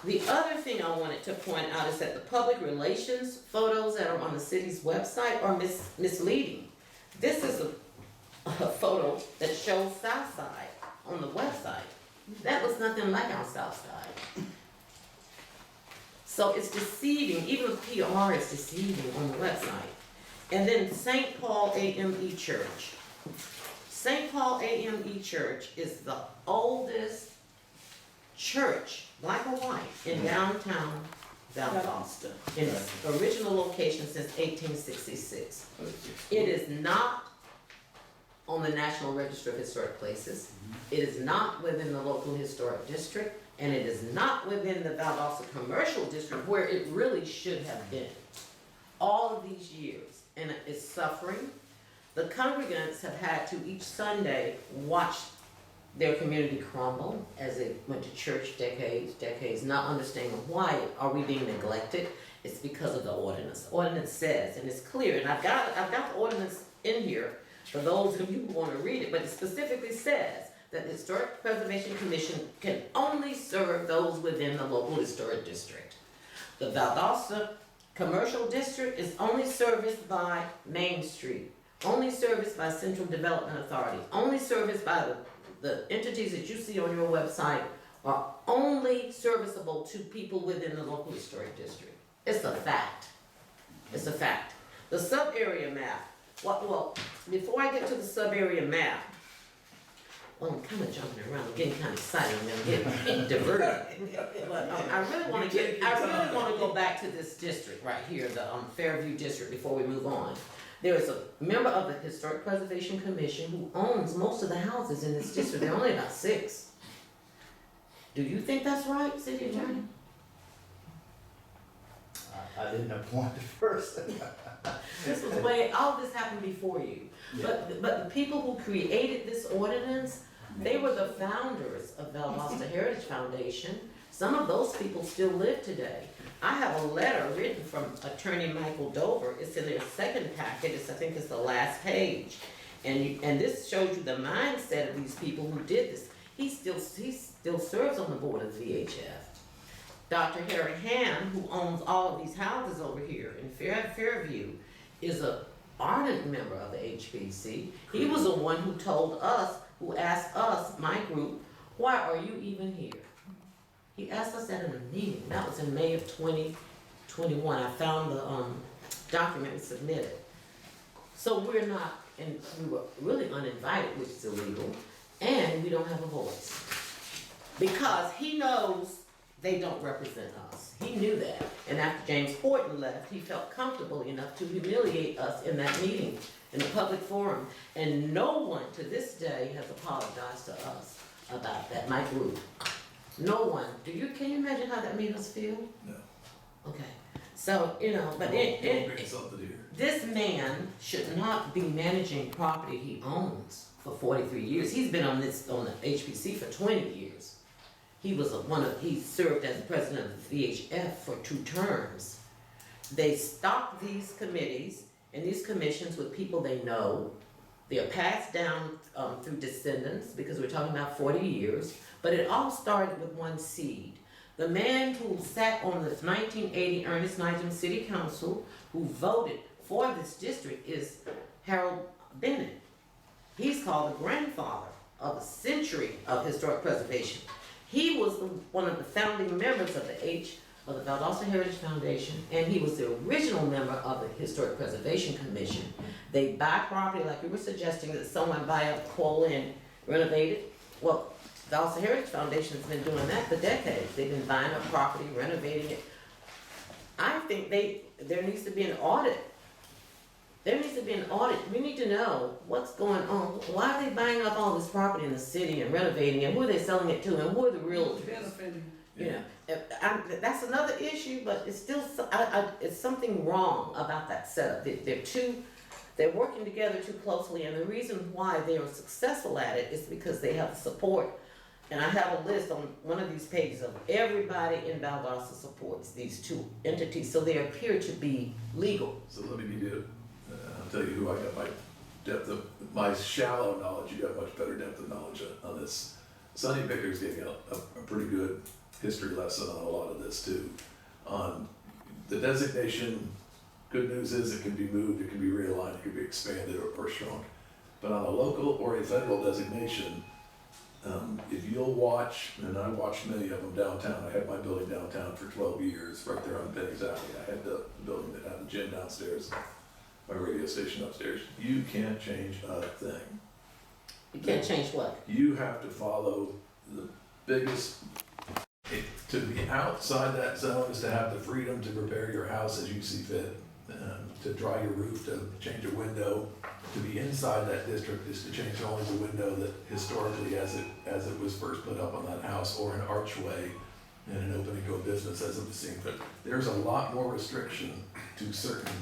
The other thing I wanted to point out is that the public relations photos that are on the city's website are misleading. This is a photo that shows Southside on the website. That was nothing like our Southside. So it's deceiving, even with PR is deceiving on the website. And then St. Paul AME Church. St. Paul AME Church is the oldest church, black or white, in downtown Valdosta, in its original location since 1866. It is not on the National Register of Historic Places. It is not within the local historic district. and it is not within the Valdosta Commercial District where it really should have been all of these years, and it's suffering. The congregants have had to each Sunday watch their community crumble as they went to church decades, not understanding why are we being neglected. It's because of the ordinance. The ordinance says, and it's clear, and I've got the ordinance in here for those of you who want to read it, but it specifically says that the Historic Preservation Commission can only serve those within the local historic district. The Valdosta Commercial District is only serviced by Main Street, only serviced by Central Development Authority, only serviced by the entities that you see on your website are only serviceable to people within the local historic district. It's a fact. It's a fact. The sub-area map. Well, before I get to the sub-area map, well, I'm kind of jumping around. I'm getting kind of excited. I'm getting diverted. But I really want to go back to this district right here, the Fairview district, before we move on. There is a member of the Historic Preservation Commission who owns most of the houses in this district. There are only about 6. Do you think that's right, City Attorney?
I didn't appoint the person.
This was way, all this happened before you.
Yeah.
But the people who created this ordinance, they were the founders of Valdosta Heritage Foundation. Some of those people still live today. I have a letter written from Attorney Michael Dover. It's in their second packet. I think it's the last page. And this shows you the mindset of these people who did this. He still serves on the board of VHF. Dr. Harry Ham, who owns all of these houses over here in Fairview, is an ardent member of the HBC. He was the one who asked us, my group, why are you even here? He asked us that in a meeting. That was in May of 2021. I found the document we submitted. So we were really uninvited, which is illegal, and we don't have a voice. Because he knows they don't represent us. He knew that. And after James Horton left, he felt comfortable enough to humiliate us in that meeting, in a public forum. And no one to this day has apologized to us about that, my group. No one. Can you imagine how that made us feel?
No.
Okay. So, but this man should not be managing property he owns for 43 years. He's been on the HBC for 20 years. He served as president of the VHF for 2 terms. They stocked these committees and these commissions with people they know. They are passed down through descendants, because we're talking about 40 years. But it all started with one seed. The man who sat on the 1980 Ernest Nigem City Council, who voted for this district, is Harold Bennett. He's called the grandfather of a century of historic preservation. He was one of the founding members of the Valdosta Heritage Foundation, and he was the original member of the Historic Preservation Commission. They buy property, like you were suggesting, that someone buy up coal and renovate it. Well, the Valdosta Heritage Foundation has been doing that for decades. They've been buying up property, renovating it. I think there needs to be an audit. There needs to be an audit. We need to know what's going on. Why are they buying up all this property in the city and renovating it? Who are they selling it to, and who are the realtors? That's another issue, but it's still it's something wrong about that setup. They're working together too closely, and the reason why they are successful at it is because they have support. And I have a list on one of these pages of everybody in Valdosta supports these 2 entities, so they appear to be legal.
So let me give you, I'll tell you who I got my shallow knowledge. You got much better depth of knowledge on this. Sonny Bicker's giving a pretty good history lesson on a lot of this too. On the designation, good news is it can be moved, it can be realigned, it can be expanded or shrunk. But on a local or a federal designation, if you'll watch, and I watched many of them downtown. I had my building downtown for 12 years, right there on Penny's Alley. I had the building that had the gym downstairs, my radio station upstairs. You can't change a thing.
You can't change what?
You have to follow the biggest. To be outside that zone is to have the freedom to prepare your house as you see fit. to dry your roof, to change a window, to be inside that district is to change only the window that historically as it was first put up on that house, or an archway in an opening to a business as it was seen. But there's a lot more restriction to certain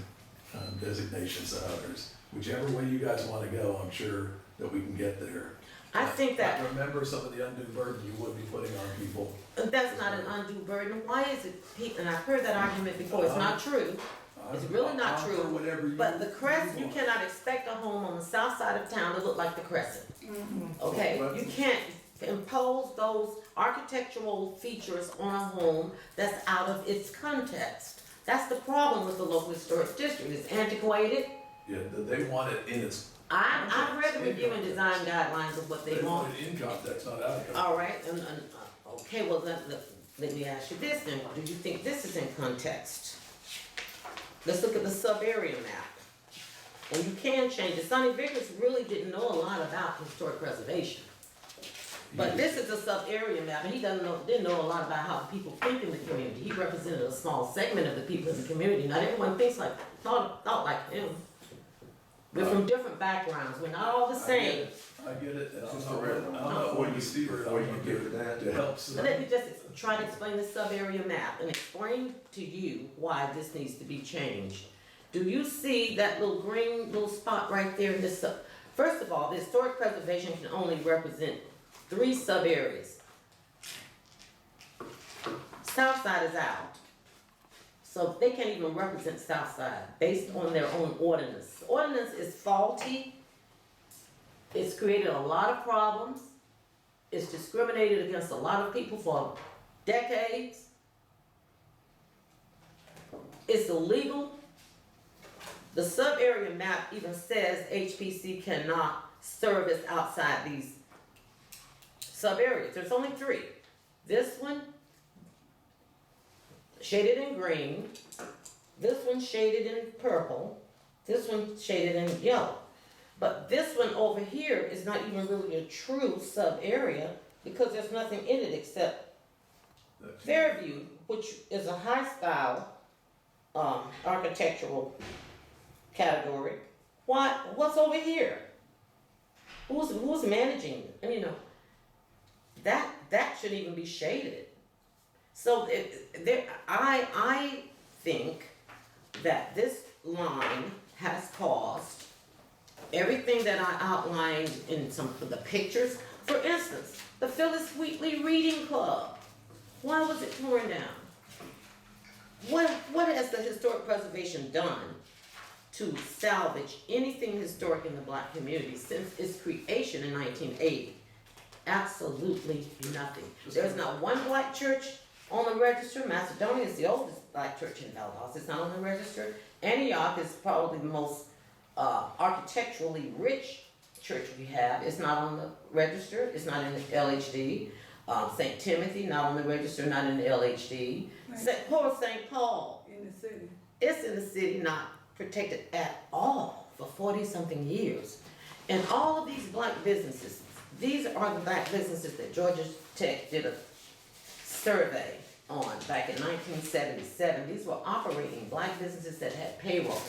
designations than others. Whichever way you guys want to go, I'm sure that we can get there.
I think that
But remember some of the undue burden you would be putting on people.
that's not an undue burden. Why is it, and I've heard that argument before, it's not true. It's really not
I'm
true.
for whatever
But the Crescent, you
want.
cannot expect a home on the south side of town to look like the Crescent. Okay,
Well,
you can't impose those architectural features on a home that's out of its context. That's the problem with the local historic district. It's antiquated.
Yeah, they want it in its.
I've read the review and design guidelines of what they want.
want it in context, not out of context.
All right, okay, well, let me ask you this then. Do you think this is in context? Let's look at the sub-area map. And you can change it. Sonny Vickers really didn't know a lot about historic preservation. But this is a sub-area map, and he didn't know a lot about how people think in the community. He represented a small segment of the people in the community. Not everyone thought like him. We're from different backgrounds. We're not all the same.
I get it. And
Just
I'm
a red-
not going to Steve or
before you get to that,
to help.
But let me just try to explain the sub-area map and explain to you why this needs to be changed. Do you see that little green little spot right there in this First of all, the historic preservation can only represent 3 sub-areas. Southside is out. So they can't even represent Southside based on their own ordinance. The ordinance is faulty. It's created a lot of problems. It's discriminated against a lot of people for decades. It's illegal. The sub-area map even says HPC cannot service outside these sub-areas. There's only 3. This one, shaded in green. This one shaded in purple. This one shaded in yellow. But this one over here is not even really a true sub-area because there's nothing in it except Fairview, which is a high-style architectural category. What's over here? Who's managing? And that should even be shaded. So I think that this line has caused everything that I outlined in some of the pictures. For instance, the Phyllis Wheatley Reading Club. Why was it torn down? What has the historic preservation done to salvage anything historic in the Black community since its creation in 1980? Absolutely nothing. There's not one Black church on the register. Macedonia is the oldest Black church in Valdosta. It's not on the register. Antioch is probably the most architecturally rich church we have. It's not on the register. It's not in the LHD. St. Timothy, not on the register, not in the LHD.
Right.
Poor St. Paul.
In the city.
It's in the city, not protected at all for 40-something years. And all of these Black businesses, these are the Black businesses that Georgia Tech did a survey on back in 1977. These were operating Black businesses that had payroll.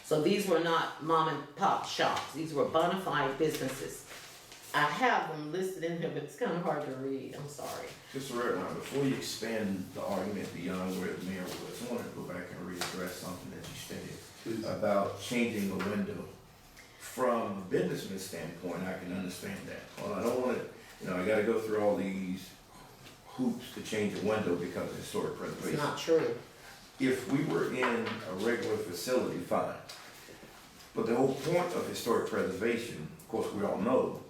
So these were not mom and pop shops. These were bona fide businesses. I have them listed in here, but it's kind of hard to read. I'm sorry.
Just a red line, before you expand the argument beyond where the mayor was, I want to go back and readdress something that you stated about changing the window. From a businessman standpoint, I can understand that. Well, I don't want to, I got to go through all these hoops to change a window because of historic preservation.
It's not true.
If we were in a regular facility, fine. But the whole point of historic preservation, of course, we all know,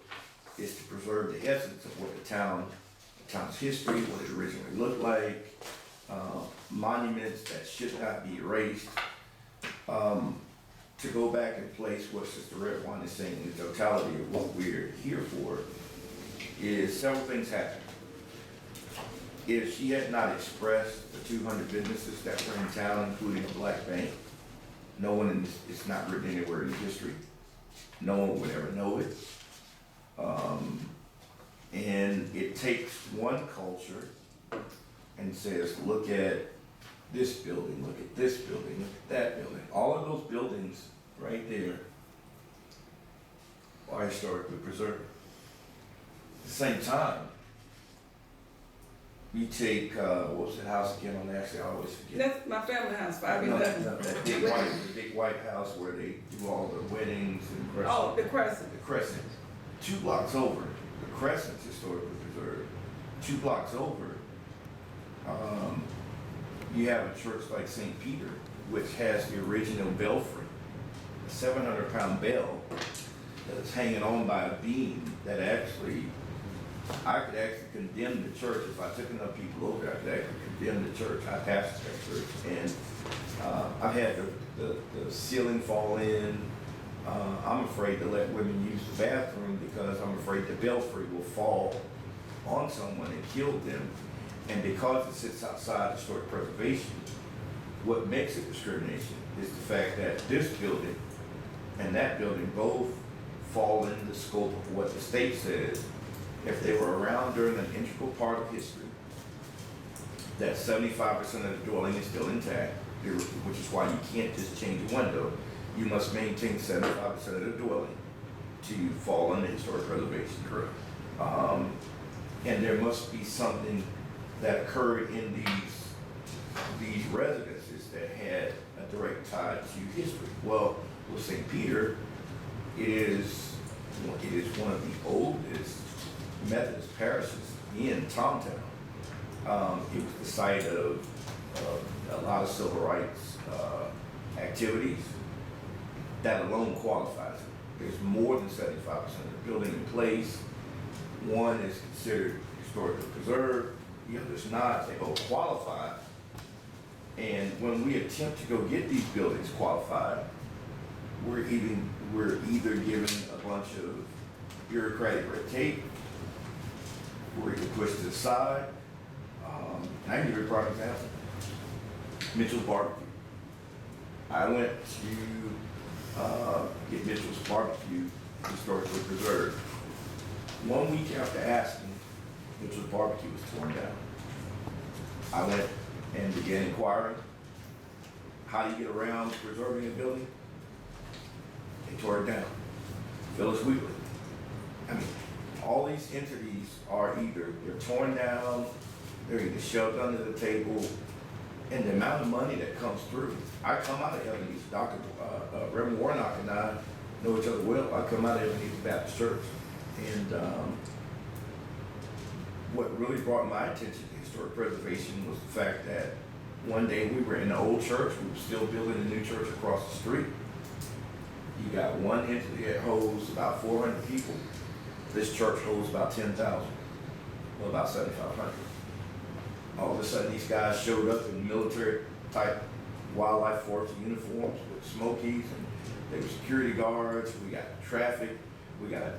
is to preserve the essence of what the town's history, what it originally looked like, monuments that should not be erased. To go back and place what Sister Redwine is saying, the totality of what we're here for, is several things happen. If she had not expressed the 200 businesses that were in town, including a Black bank, no one it's not written anywhere in history. No one would ever know it. And it takes one culture and says, look at this building, look at this building, look at that building. All of those buildings right there are historically preserved. At the same time, you take, what was that house again on Ashley? I always forget.
That's my family house,
No,
511.
no, that big white house where they do all the weddings and Crescent.
Oh, the Crescent.
The Crescent. 2 blocks over, the Crescent's historically preserved. 2 blocks over, you have a church like St. Peter, which has the original belfry, a 700-pound bell that's hanging on by a beam that actually, I could actually condemn the church. If I took enough people over there, I could actually condemn the church. I pastored that church, and I've had the ceiling fall in. I'm afraid to let women use the bathroom because I'm afraid the belfry will fall on someone and kill them. And because it sits outside historic preservation, what makes it discrimination is the fact that this building and that building both fall in the scope of what the state says. If they were around during an integral part of history, that 75% of the dwelling is still intact, which is why you can't just change the window. You must maintain 75% of the dwelling to fall under historic preservation.
Correct.
And there must be something that occurred in these residences that had a direct tie to history. Well, with St. Peter, it is one of the oldest Methodist parishes in Tomtown. It was the site of a lot of civil rights activities. That alone qualifies it. There's more than 75% of the building in place. One is considered historically preserved, the other's not. They both qualify. And when we attempt to go get these buildings qualified, we're either given a bunch of bureaucratic red tape, we're either pushed to the side. And I can give you a prime example. Mitchell's Barbecue. I went to get Mitchell's Barbecue historically preserved. 1 week after asking, Mitchell's Barbecue was torn down. I went and began inquiring, how do you get around preserving a building? They tore it down. Phyllis Wheatley. I mean, all these entities are either, they're torn down, they're either shoved under the table, and the amount of money that comes through. I come out of Ebenezer, Reverend Warnock and I know each other well. I come out of Ebenezer Baptist Church. And what really brought my attention to historic preservation was the fact that one day we were in the old church, we were still building a new church across the street. You got one entity that holds about 400 people. This church holds about 10,000, well, about 7,500. All of a sudden, these guys showed up in military type wildlife force uniforms with smokies, and they were security guards. We got traffic, we got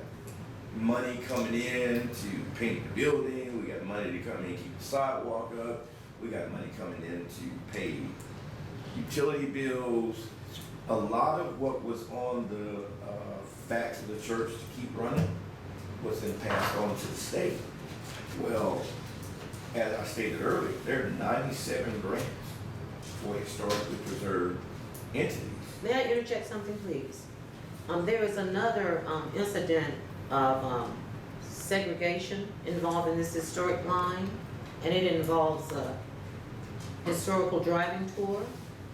money coming in to paint the building, we got money to come in and keep the sidewalk up, we got money coming in to pay utility bills. A lot of what was on the facts of the church to keep running was then passed on to the state. Well, as I stated earlier, there are 97 grants for historically preserved entities.
May I interject something, please? There is another incident of segregation involved in this historic line, and it involves a historical driving tour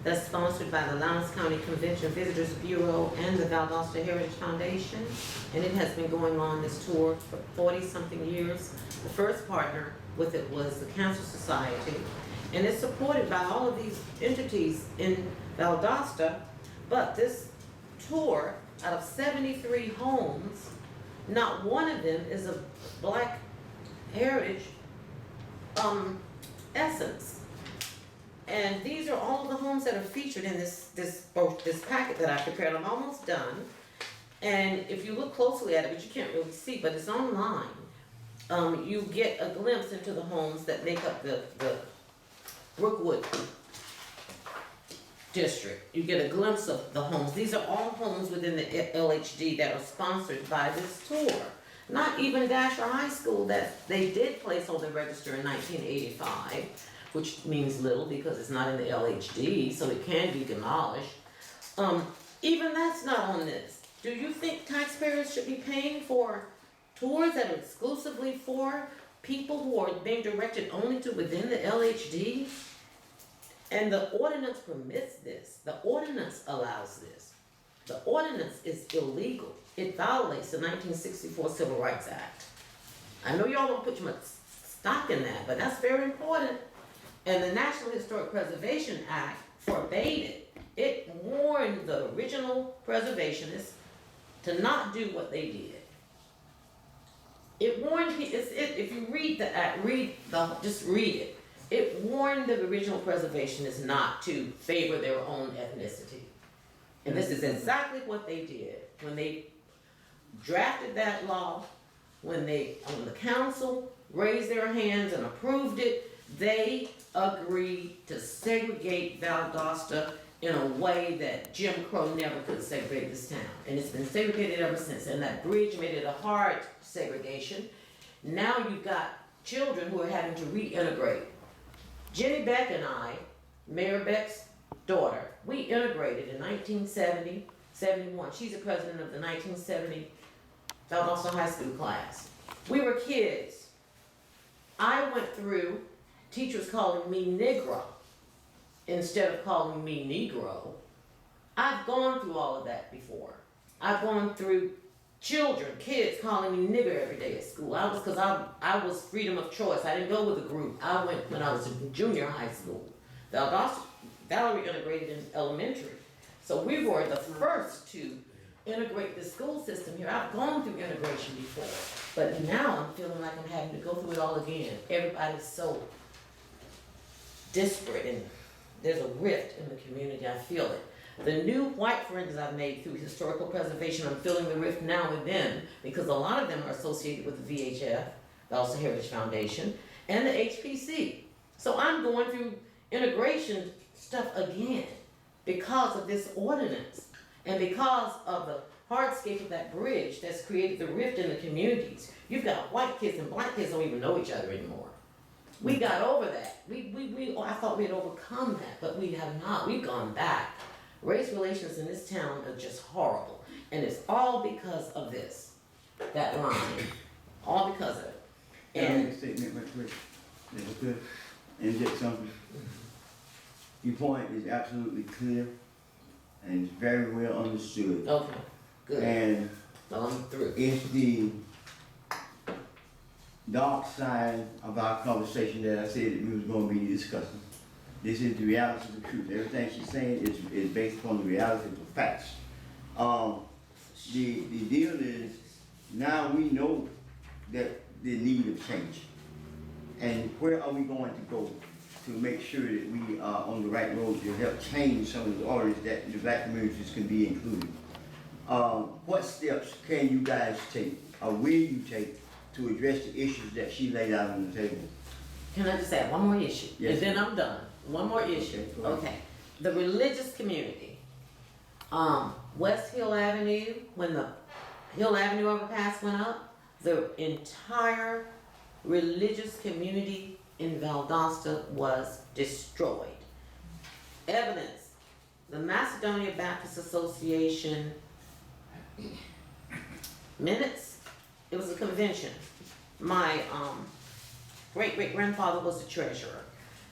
that's sponsored by the Lowndes County Convention Visitors Bureau and the Valdosta Heritage Foundation, and it has been going on this tour for 40-something years. The first partner with it was the Cancer Society, and it's supported by all of these entities in Valdosta, but this tour, out of 73 homes, not one of them is a Black heritage essence. And these are all of the homes that are featured in this packet that I prepared. I'm almost done. And if you look closely at it, which you can't really see, but it's online, you get a glimpse into the homes that make up the Brookwood district. You get a glimpse of the homes. These are all homes within the LHD that are sponsored by this tour. Not even Dasher High School that they did place on the register in 1985, which means little because it's not in the LHD, so it can be demolished. Even that's not on this. Do you think taxpayers should be paying for tours that are exclusively for people who are being directed only to within the LHD? And the ordinance permits this. The ordinance allows this. The ordinance is illegal. It violates the 1964 Civil Rights Act. I know y'all don't put too much stock in that, but that's very important. And the National Historic Preservation Act forbade it. It warned the original preservationists to not do what they did. It warned people, if you read the act, just read it. It warned the original preservationists not to favor their own ethnicity. And this is exactly what they did. When they drafted that law, when the council raised their hands and approved it, they agreed to segregate Valdosta in a way that Jim Crow never could segregate this town. And it's been segregated ever since. And that bridge made it a hard segregation. Now you've got children who are having to reintegrate. Jenny Beck and I, Mayor Beck's daughter, we integrated in 1970, 71. She's the president of the 1970 Valdosta High School class. We were kids. I went through teachers calling me Negro instead of calling me Negro. I've gone through all of that before. I've gone through kids calling me nigger every day at school. Because I was freedom of choice. I didn't go with a group. I went when I was in junior high school. Valerie integrated in elementary. So we were the first to integrate the school system here. I've gone through integration before. But now I'm feeling like I'm having to go through it all again. Everybody's so disparate and there's a rift in the community. I feel it. The new white friends I've made through historical preservation, I'm feeling the rift now with them because a lot of them are associated with the VHF, the Valdosta Heritage Foundation, and the HPC. So I'm going through integration stuff again because of this ordinance and because of the hardscape of that bridge that's created the rift in the communities. You've got white kids and black kids don't even know each other anymore. We got over that. I thought we had overcome that, but we have not. We've gone back. Race relations in this town are just horrible. And it's all because of this, that line. All because of it.
Can I make a statement right quick? If I could inject something. Your point is absolutely clear and it's very well understood.
Okay, good.
And
Well, I'm through.
it's the dark side of our conversation that I said that we was going to be discussing. This is the reality of the truth. Everything she's saying is based upon the reality of the facts. The deal is, now we know that the need of change. And where are we going to go to make sure that we are on the right road to help change some of the orders that the black communities can be included? What steps can you guys take, or will you take, to address the issues that she laid out on the table?
Can I just add one more issue?
Yes.
And then I'm done. One more issue. Okay. The religious community. West Hill Avenue, when the Hill Avenue overpass went up, the entire religious community in Valdosta was destroyed. Evidence. The Macedonia Baptist Association minutes, it was a convention. My great-great-grandfather was the treasurer.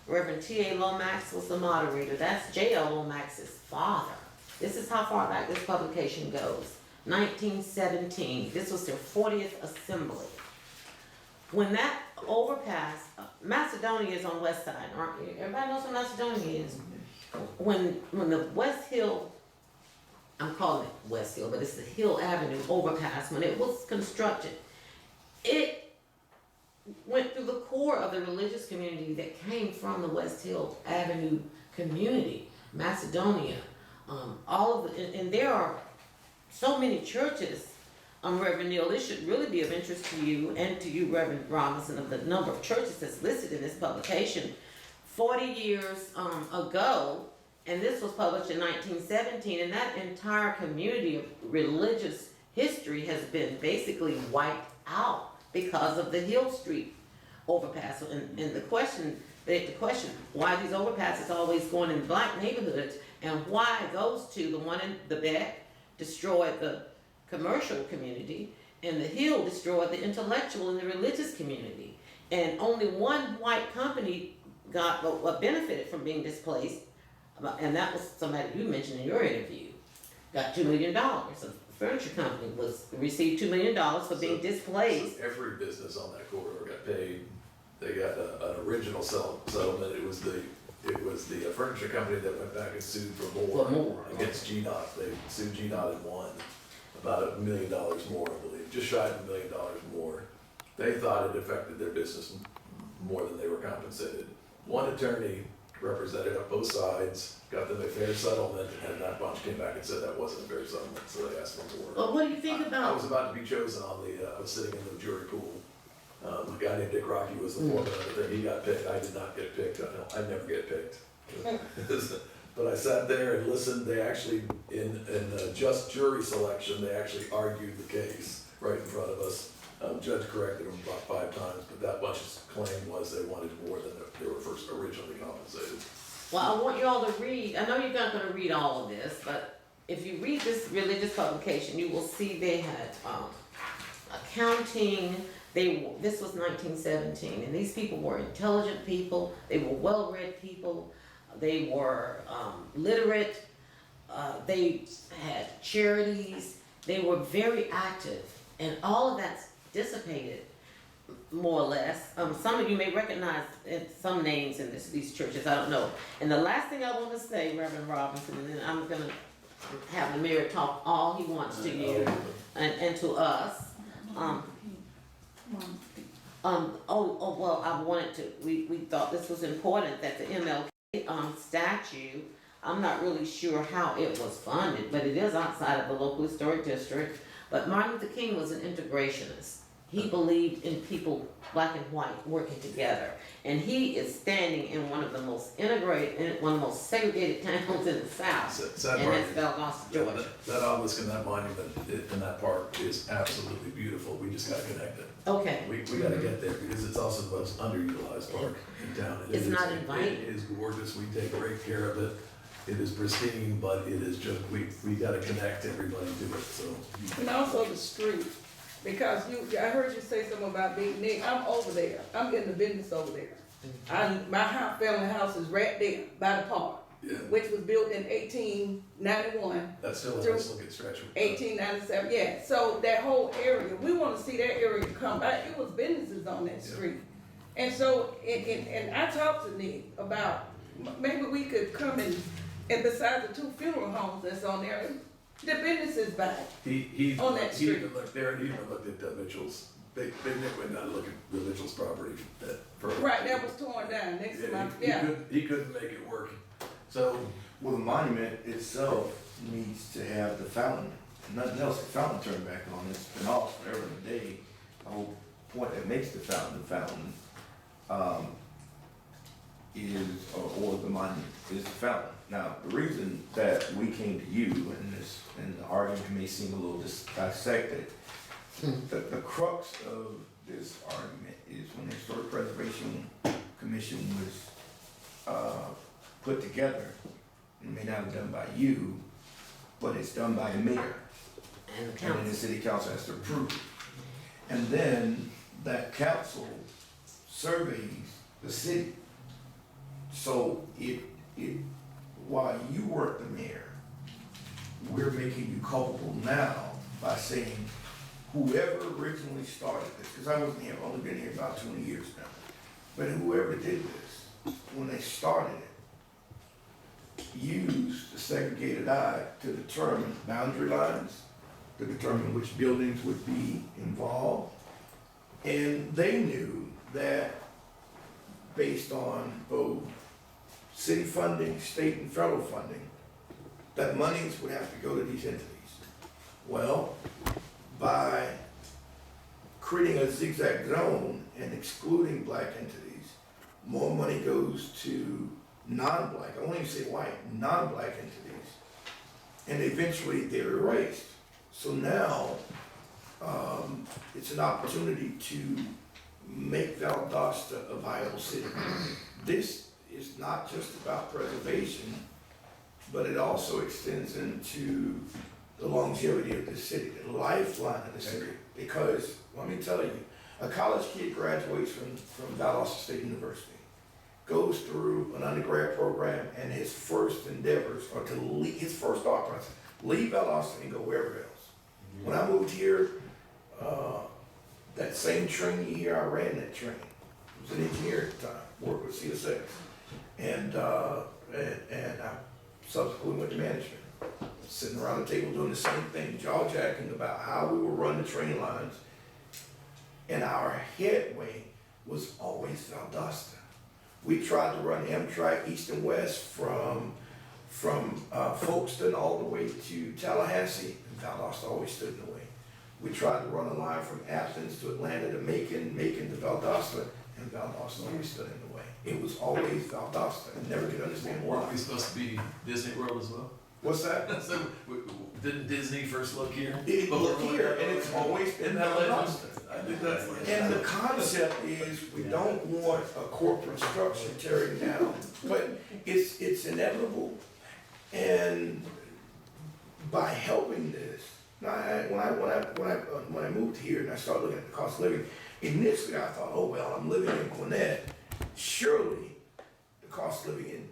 Reverend T.A. Lomax was the moderator. That's J.L. Lomax's father. This is how far back this publication goes. 1917. This was their 40th assembly. When that overpass, Macedonia is on West Side, aren't you? Everybody knows what Macedonia is. When the West Hill, I'm calling it West Hill, but it's the Hill Avenue overpass, when it was constructed, it went through the core of the religious community that came from the West Hill Avenue community, Macedonia, all of the, and there are so many churches, Reverend Neal, this should really be of interest to you and to you, Reverend Robinson, of the number of churches that's listed in this publication. 40 years ago, and this was published in 1917, and that entire community of religious history has been basically wiped out because of the Hill Street overpass. And the question the question, why these overpasses always going in black neighborhoods, and why those two, the one in the back, destroyed the commercial community, and the hill destroyed the intellectual and the religious community. And only one white company got what benefited from being displaced, and that was somebody you mentioned in your interview, got $2 million. So the furniture company received $2 million for being displaced.
So every business on that corridor got paid. They got an original settlement. It was the furniture company that went back and sued for more against G.B.R. They sued G.B.R. and won about $1 million more, I believe, just shy of $1 million more. They thought it affected their business more than they were compensated. One attorney represented up both sides, got them a fair settlement, and that bunch came back and said that wasn't a fair settlement, so they asked for more.
Well, what do you think about?
I was about to be chosen on I was sitting in the jury pool. A guy named Dick Rocky was the foreman of the thing. He got picked. I did not get picked. I never get picked. But I sat there and listened. They actually, in just jury selection, they actually argued the case right in front of us. Judge corrected them about 5 times, but that bunch's claim was they wanted more than they were first originally compensated.
Well, I want you all to read. I know you're not going to read all of this, but if you read this religious publication, you will see they had accounting. This was 1917, and these people were intelligent people. They were well-read people. They were literate. They had charities. They were very active, and all of that's dissipated, more or less. Some of you may recognize some names in these churches. I don't know. And the last thing I want to say, Reverend Robinson, and then I'm going to have the mayor talk all he wants to you and to us. Well, I wanted to, we thought this was important that the MLK statue, I'm not really sure how it was funded, but it is outside of the local historic district. But Martin Luther King was an integrationist. He believed in people, black and white, working together. And he is standing in one of the most integrated, one of the most segregated towns in the South. And that's Valdosta, Georgia.
That obelisk and that monument in that park is absolutely beautiful. We just gotta connect it.
Okay.
We gotta get there because it's also the most underutilized park in town.
It's not inviting.
It is gorgeous. We take great care of it. It is pristine, but it is just, we gotta connect everybody to it, so.
And also the street, because I heard you say something about Big Nick. I'm over there. I'm in the business over there. My family house is right there by the park, which was built in 1891.
That's still a nice looking stretch.
1897, yeah. So that whole area, we want to see that area come back. It was businesses on that street. And so, and I talked to Nick about maybe we could come and besides the 2 funeral homes that's on there, the business is back on that street.
He even looked there and he even looked at Mitchell's. Big Nick went down to look at the Mitchell's property.
Right, that was torn down next to my,
He couldn't make it work. So,
Well, the monument itself needs to have the fountain, nothing else, the fountain turned back on. It's been off forever and a day. The whole point that makes the fountain, is, or the monument, is the fountain. Now, the reason that we came to you, and the argument may seem a little dissected, the crux of this argument is when the Historic Preservation Commission was put together, it may not have been done by you, but it's done by the mayor. And then the city council has to approve it. And then that council surveys the city. So while you weren't the mayor, we're making you culpable now by saying whoever originally started this, because I wasn't here, I've only been here about 20 years now, but whoever did this, when they started it, used the segregated eye to determine boundary lines, to determine which buildings would be involved, and they knew that based on both city funding, state and federal funding, that monies would have to go to these entities. Well, by creating a zigzag zone and excluding black entities, more money goes to non-black, I won't even say white, non-black entities, and eventually they're erased. So now, it's an opportunity to make Valdosta a viable city. This is not just about preservation, but it also extends into the longevity of the city, the lifeline of the city. Because, let me tell you, a college kid graduates from Valdosta State University, goes through an undergrad program, and his first endeavors are to leave, his first thought process, leave Valdosta and go wherever else. When I moved here, that same train year, I ran that train. I was an engineer at the time, worked with CSX. And I subsequently went to management. Sitting around the table doing the same thing, jaw-jacking about how we would run the train lines. And our headway was always Valdosta. We tried to run Amtrak east and west from Folkestone all the way to Tallahassee, and Valdosta always stood in the way. We tried to run a line from Athens to Atlanta to Macon, Macon to Valdosta, and Valdosta always stood in the way. It was always Valdosta. I never could understand why.
Weren't we supposed to be Disney World as well?
What's that?
So, didn't Disney first look here?
It looked here, and it's always been Valdosta.
I think that's like.
And the concept is we don't want a corporate structure tearing down, but it's inevitable. And by helping this, now when I moved here and I started looking at the cost of living, initially I thought, oh well, I'm living in Gwinnett. Surely the cost of living in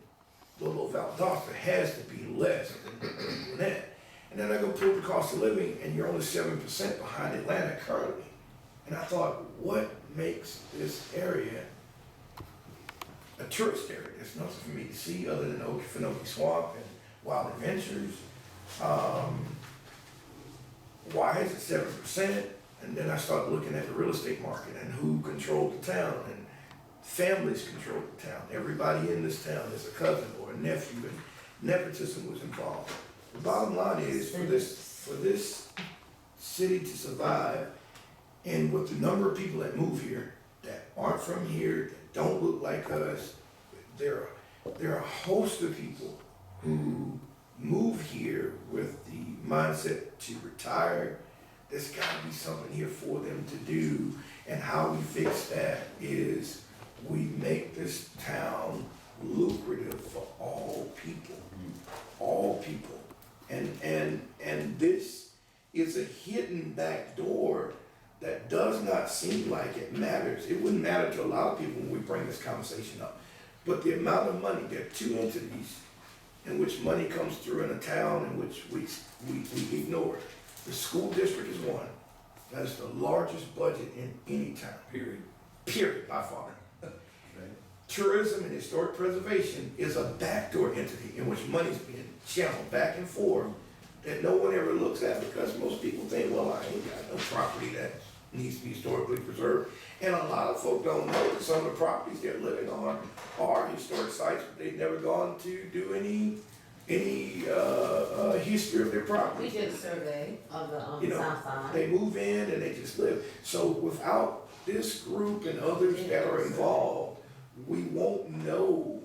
little Valdosta has to be less than Gwinnett. And then I go prove the cost of living, and you're only 7% behind Atlanta currently. And I thought, what makes this area a tourist area? There's nothing for me to see other than Okefenokee Swamp and Wild Adventures. Why is it 7%? And then I started looking at the real estate market and who controlled the town, and families controlled the town. Everybody in this town is a cousin or a nephew, and nepotism was involved. The bottom line is, for this city to survive, and with the number of people that move here, that aren't from here, that don't look like us, there are a host of people who move here with the mindset to retire. There's gotta be something here for them to do, and how we fix that is we make this town lucrative for all people. All people. And this is a hidden back door that does not seem like it matters. It wouldn't matter to a lot of people when we bring this conversation up. But the amount of money, there are two entities in which money comes through in a town in which we ignore. The school district is one. That is the largest budget in any town. Period, by far. Tourism and historic preservation is a backdoor entity in which money's being channeled back and forth that no one ever looks at, because most people think, well, I ain't got no property that needs to be historically preserved. And a lot of folk don't know that some of the properties they're living on are historic sites, but they've never gone to do any history of their property.
We did a survey of the Southside.
They move in and they just live. So without this group and others that are involved, we won't know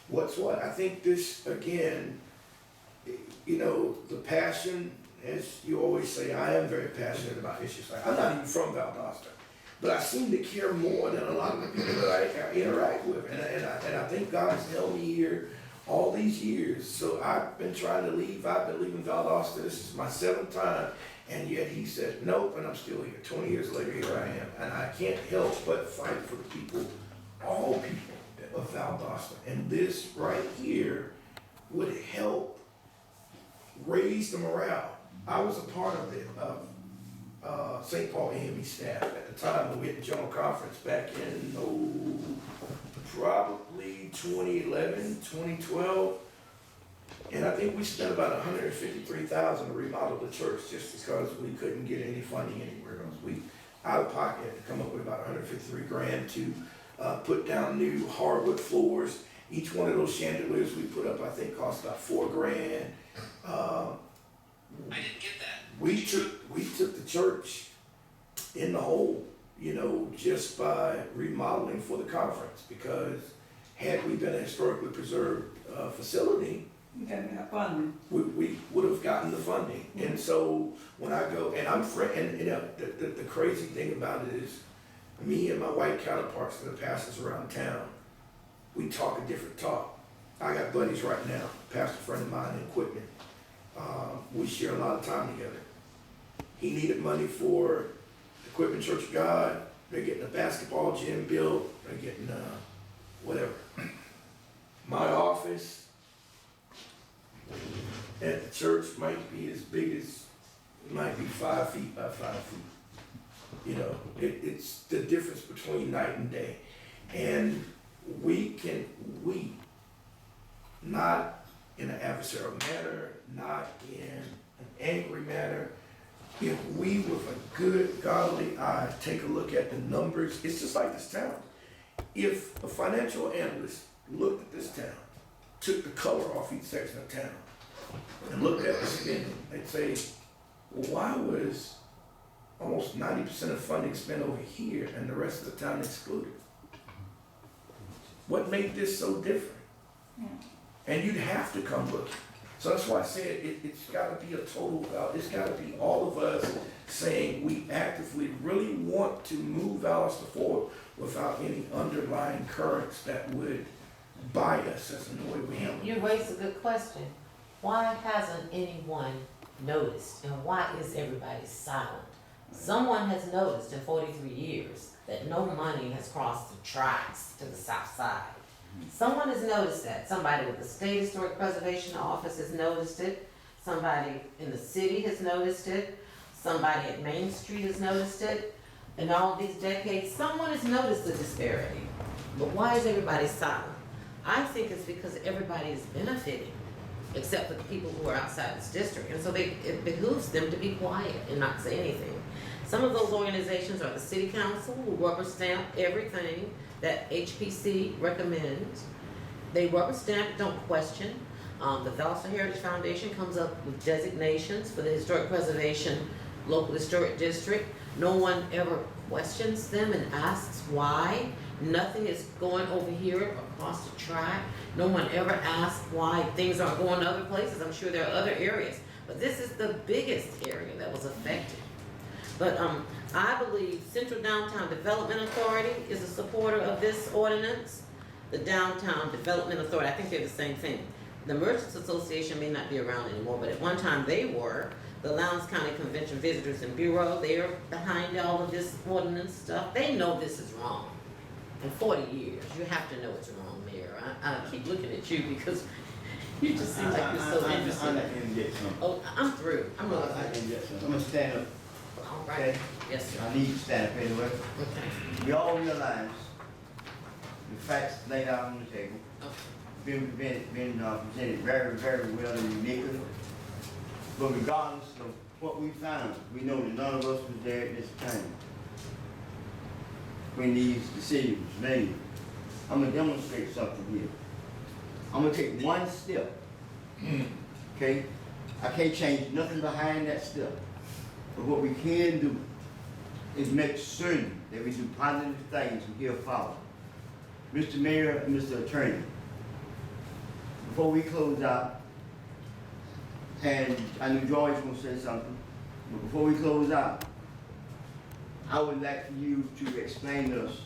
what's what. I think this, again, the passion, as you always say, I am very passionate about issues. I'm not even from Valdosta, but I seem to care more than a lot of the people that I interact with. And I think God has held me here all these years. So I've been trying to leave. I've been leaving Valdosta. This is my 7th time. And yet he said, nope, and I'm still here. 20 years later, here I am. And I can't help but fight for the people, all people of Valdosta. And this right here would help raise the morale. I was a part of the St. Paul AME staff at the time when we had the general conference back in, probably 2011, 2012. And I think we spent about $153,000 to remodel the church just because we couldn't get any funding anywhere else. We, out of pocket, had to come up with about $153,000 to put down new hardwood floors. Each one of those chandeliers we put up, I think, cost about $4,000.
I didn't get that.
We took the church in the hole, just by remodeling for the conference, because had we been a historically preserved facility,
We gotta have funding.
we would have gotten the funding. And so when I go, and and you know, the crazy thing about it is, me and my white counterparts that are pastors around town, we talk a different talk. I got buddies right now, pastor friend of mine in equipment. We share a lot of time together. He needed money for Equipment Church of God. They're getting a basketball gym built. They're getting whatever. My office at the church might be as big as, might be 5 feet by 5 feet. You know, it's the difference between night and day. And we, not in an adversarial manner, not in an angry manner, if we with a good godly eye take a look at the numbers, it's just like this town. If a financial analyst looked at this town, took the color off each section of town, and looked at the spending, they'd say, well, why was almost 90% of funding spent over here and the rest of the town excluded? What made this so different? And you'd have to come looking. So that's why I said it's got to be a total, it's got to be all of us saying we actively really want to move Valdosta forward without any underlying currents that would bias us in the way we handle it.
You raised a good question. Why hasn't anyone noticed, and why is everybody silent? Someone has noticed in 43 years that no money has crossed the tracks to the Southside. Someone has noticed that. Somebody with the State Historic Preservation Office has noticed it. Somebody in the city has noticed it. Somebody at Main Street has noticed it. In all these decades, someone has noticed the disparity. But why is everybody silent? I think it's because everybody is benefiting, except for the people who are outside this district. And so it behooves them to be quiet and not say anything. Some of those organizations are the city council, who rubber stamp everything that HPC recommends. They rubber stamp, don't question. The Valdosta Heritage Foundation comes up with designations for the historic preservation local historic district. No one ever questions them and asks why. Nothing is going over here across the track. No one ever asks why things aren't going to other places. I'm sure there are other areas, but this is the biggest area that was affected. But I believe Central Downtown Development Authority is a supporter of this ordinance. The Downtown Development Authority, I think they're the same thing. The Merchants Association may not be around anymore, but at one time they were. The Lowndes County Convention Visitors and Bureau, they're behind all of this ordinance stuff. They know this is wrong. In 40 years, you have to know it's wrong, Mayor. I keep looking at you because you just seem like you're so interested.
I'm not gonna get some.
Oh, I'm through. I'm really
I
through.
can get some. I'm gonna stand up.
All right.
Okay.
Yes, sir.
I need to stand up anyway.
Okay.
We all realize the facts laid out on the table,
Okay.
been presented very, very well and uniquely. But regardless of what we found, we know that none of us was there at this time when these decisions were made. I'm gonna demonstrate something here. I'm gonna take one step. Okay? I can't change nothing behind that step. But what we can do is make certain that we do positive things and here follow. Mr. Mayor and Mr. Attorney, before we close out, and I knew George was gonna say something, but before we close out, I would like for you to explain to us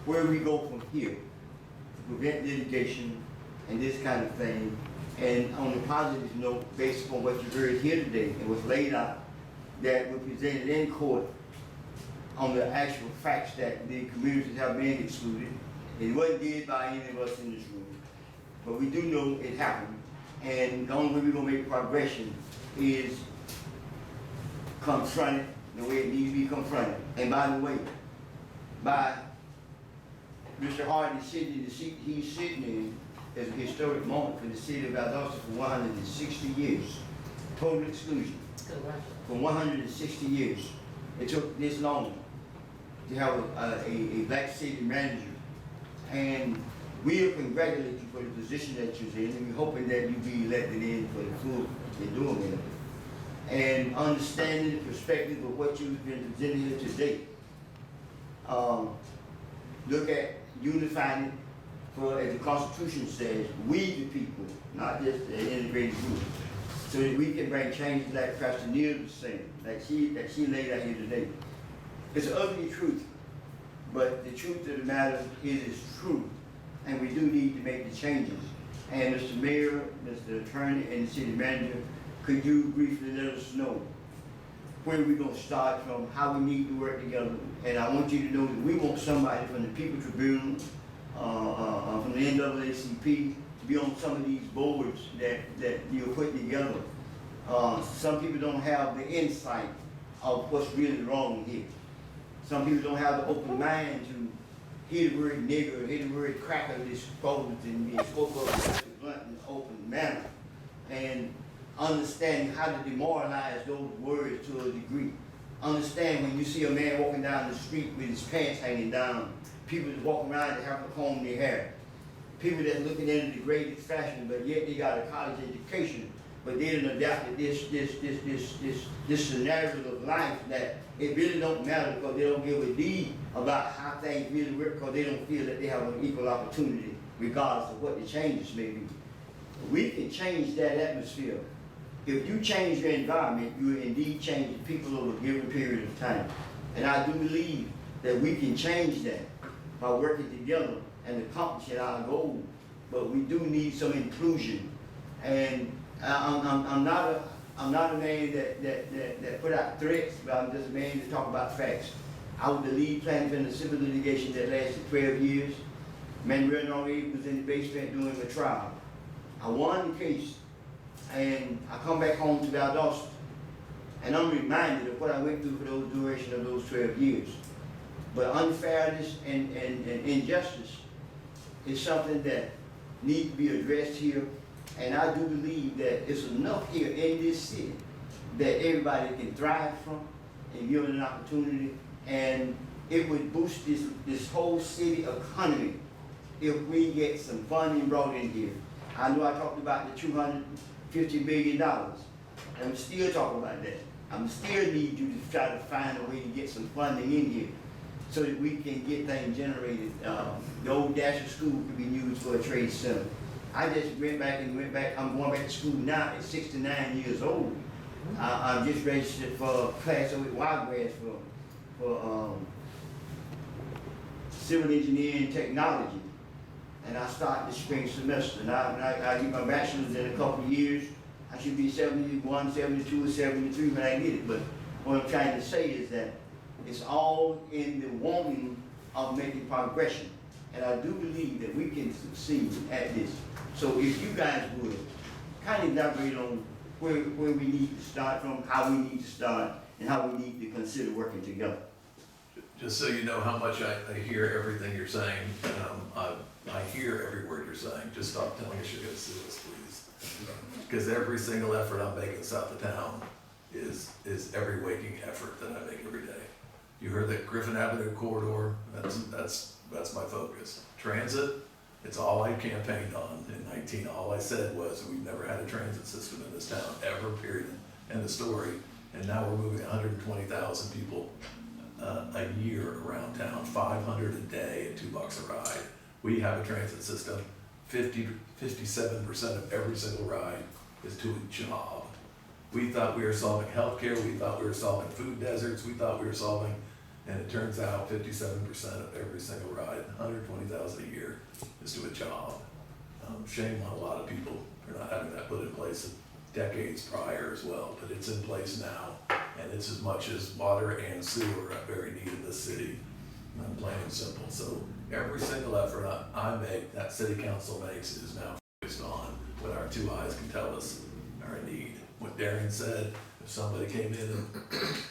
where we go from here to prevent litigation and this kind of thing. And on a positive note, based upon what you heard here today and was laid out, that were presented in court on the actual facts that the communities have been excluded. It wasn't did by any of us in this room, but we do know it happened. And the only way we're gonna make progression is confront it the way it needs to be confronted. And by the way, by Mr. Hardy sitting in the seat he's sitting in as a historic moment for the city of Valdosta for 160 years. Total exclusion. For 160 years. It took this long to have a black city manager. And we'll congratulate you for the position that you're in, and we're hoping that you be elected in for the full doing it. And understanding the perspective of what you've been presenting here today. Look at unifying it for, as the Constitution says, we the people not just an integrated group. So that we can bring changes like Pastor Neil was saying, that she laid out here today. It's an ugly truth, but the truth of the matter is it's true, and we do need to make the changes. And Mr. Mayor, Mr. Attorney, and the City Manager, could you briefly let us know where we're going to start from, how we need to work together? And I want you to know that we want somebody from the People Tribune, from the NAACP, to be on some of these boards that you're putting together. Some people don't have the insight of what's really wrong here. Some people don't have the open mind to hear the word nigger, hear the word cracker disposed and being spoken of in such a blunt and open manner. And understanding how to demoralize those words to a degree. Understand when you see a man walking down the street with his pants hanging down, people that walk around that have to comb their hair, people that looking at it in a degraded fashion, but yet they got a college education, but they done adapted this scenario of life that it really don't matter because they don't give a D about how things really work because they don't feel that they have an equal opportunity regardless of what the changes may be. We can change that atmosphere. If you change your environment, you indeed change the people over a given period of time. And I do believe that we can change that by working together and accomplishing our goal. But we do need some inclusion. And I'm not a man that put out threats, but I'm just a man to talk about facts. I was the lead plaintiff in the civil litigation that lasted 12 years. Manuel Noriega was in the basement doing a trial. I won the case. And I come back home to Valdosta, and I'm reminded of what I went through for those duration of those 12 years. But unfairness and injustice is something that needs to be addressed here. And I do believe that it's enough here in this city that everybody can thrive from and given an opportunity. And it would boost this whole city economy if we get some funding brought in here. I know I talked about the $250 billion. I'm still talking about that. I'm still need you to try to find a way to get some funding in here so that we can get things generated. The old Dasher School could be used for a trade center. I just went back. I'm going back to school now at 69 years old. I'm just registered for a class with Wiregrass for civil engineering technology. And I start the spring semester. Now, when I get my bachelor's in a couple of years, I should be 71, 72, or 73 when I get it. But what I'm trying to say is that it's all in the wanting of making progression. And I do believe that we can succeed at this. So if you guys would, kind of elaborate on where we need to start from, how we need to start, and how we need to consider working together.
Just so you know how much I hear everything you're saying, I hear every word you're saying. Just stop telling us you're gonna sue us, please. Because every single effort I'm making south of town is every waking effort that I make every day. You heard that Griffin Avenue corridor, that's my focus. Transit, it's all I campaigned on in 19. All I said was we've never had a transit system in this town ever, period. End of story. And now we're moving 120,000 people a year around town, 500 a day at $2 a ride. We have a transit system. 57% of every single ride is to a job. We thought we were solving healthcare. We thought we were solving food deserts. We thought we were solving, and it turns out 57% of every single ride, 120,000 a year, is to a job. Shame on a lot of people for not having that put in place decades prior as well, but it's in place now, and it's as much as water and sewer are very needed in this city, plain and simple. So every single effort I make, that city council makes, is now focused on what our two eyes can tell us are in need. What Darren said, if somebody came in and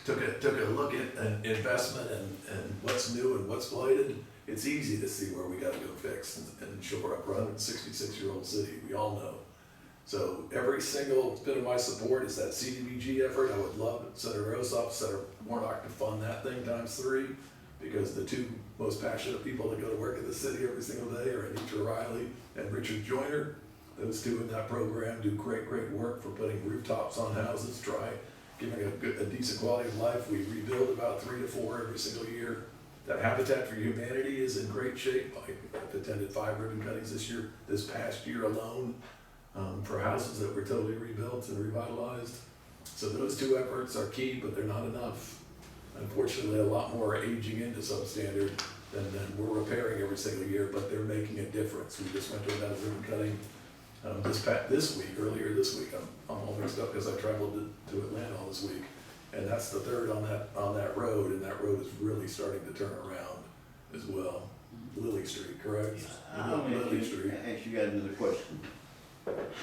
took a look at an investment and what's new and what's blighted, it's easy to see where we gotta go fix and shore up. We're a 166-year-old city, we all know. So every single bit of my support is that CDBG effort. I would love Senator Ossoff, Senator Warnock to fund that thing ×3, because the two most passionate people that go to work in the city every single day are Anitra Riley and Richard Joyner. Those two in that program do great work for putting rooftops on houses, giving a decent quality of life. We rebuild about 3 to 4 every single year. That Habitat for Humanity is in great shape. I've attended 5 ribbon cuttings this past year alone. for houses that were totally rebuilt and revitalized. So those two efforts are key, but they're not enough. Unfortunately, a lot more are aging into substandard than we're repairing every single year, but they're making a difference. We just went to another ribbon cutting earlier this week. I'm all mixed up because I traveled to Atlanta all this week. And that's the third on that road, and that road is really starting to turn around as well. Lily Street, correct? Lily Street.
I actually got another question.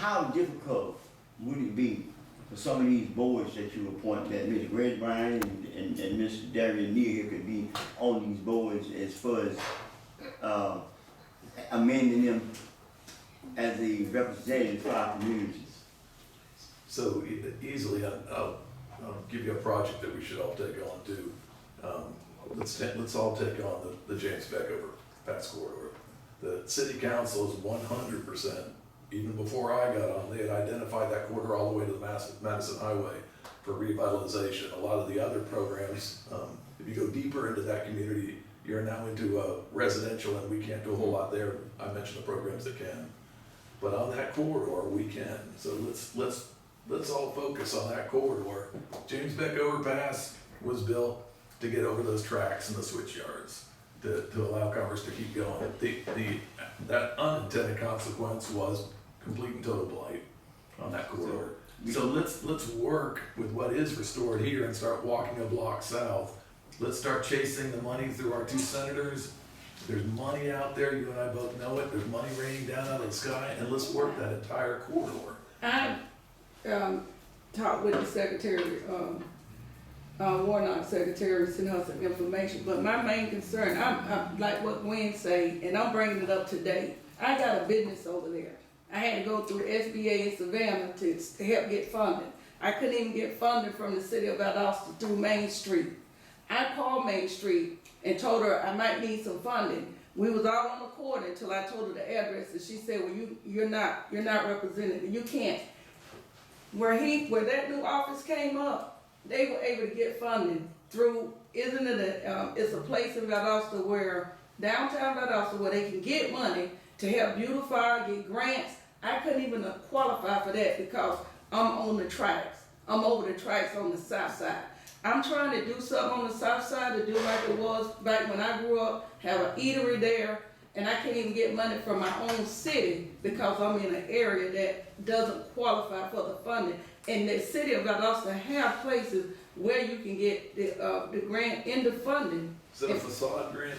How difficult would it be for some of these boards that you appoint, that Ms. Red Bryan and Mr. Darian Neal here could be on these boards as far as amending them as a representative for our communities?
So easily, I'll give you a project that we should all take on too. Let's all take on the James Beckover Pass Corridor. The city council is 100%, even before I got on, they had identified that corridor all the way to the Madison Highway for revitalization. A lot of the other programs, if you go deeper into that community, you're now into residential and we can't do a whole lot there. I mentioned the programs that can. But on that corridor, we can. So let's all focus on that corridor. James Beck Overpass was built to get over those tracks and the switch yards to allow commerce to keep going. That unintended consequence was complete and total blight on that corridor. So let's work with what is restored here and start walking a block south. Let's start chasing the money through our two senators. There's money out there, you and I both know it. There's money raining down out of the sky, and let's work that entire corridor.
I talked with the secretary, Warnock secretary, sent her some information, but my main concern, I'm like what Gwen say, and I'm bringing it up today. I got a business over there. I had to go through SBA in Savannah to help get funding. I couldn't even get funding from the city of Valdosta through Main Street. I called Main Street and told her I might need some funding. We was all on the court until I told her the address, and she said, well, you're not represented, you can't. Where that new office came up, they were able to get funding through, it's a place in Valdosta where, downtown Valdosta, where they can get money to help beautify, get grants. I couldn't even qualify for that because I'm on the tracks. I'm over the tracks on the south side. I'm trying to do something on the south side to do like it was back when I grew up, have an eatery there, and I can't even get money from my own city because I'm in an area that doesn't qualify for the funding. And the city of Valdosta have places where you can get the grant in the funding.
Is that a facade grant?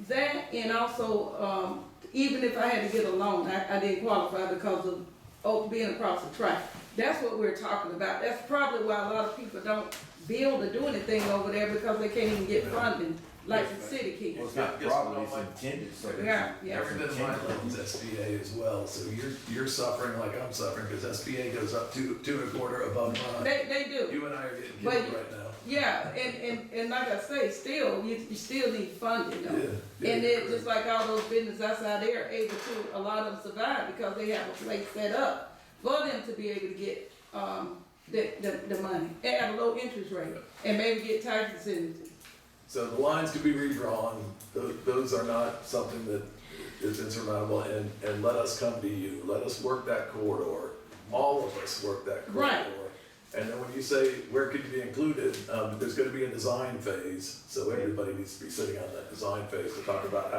That and also, even if I had to get a loan, I didn't qualify because of being across the track. That's what we're talking about. That's probably why a lot of people don't build or do anything over there because they can't even get funding like the city can.
Well, it's not probably, it's intended, so
Yeah.
Every bit of my loan is SBA as well, so you're suffering like I'm suffering because SBA goes up 2.25 above mine.
They do.
You and I are getting
But-
killed right now.
Yeah, and like I say, still, you still need funding though.
Yeah,
And it, just like all those businesses outside there are able to, a lot of them survive because they have a place set up for them to be able to get, the money at a low interest rate and maybe get tax incentives.
So the lines could be redrawn, those are not something that is insurmountable, and let us come to you, let us work that corridor, all of us work that corridor.
Right.
And then when you say, where could you be included, there's gonna be a design phase, so everybody needs to be sitting on that design phase to talk about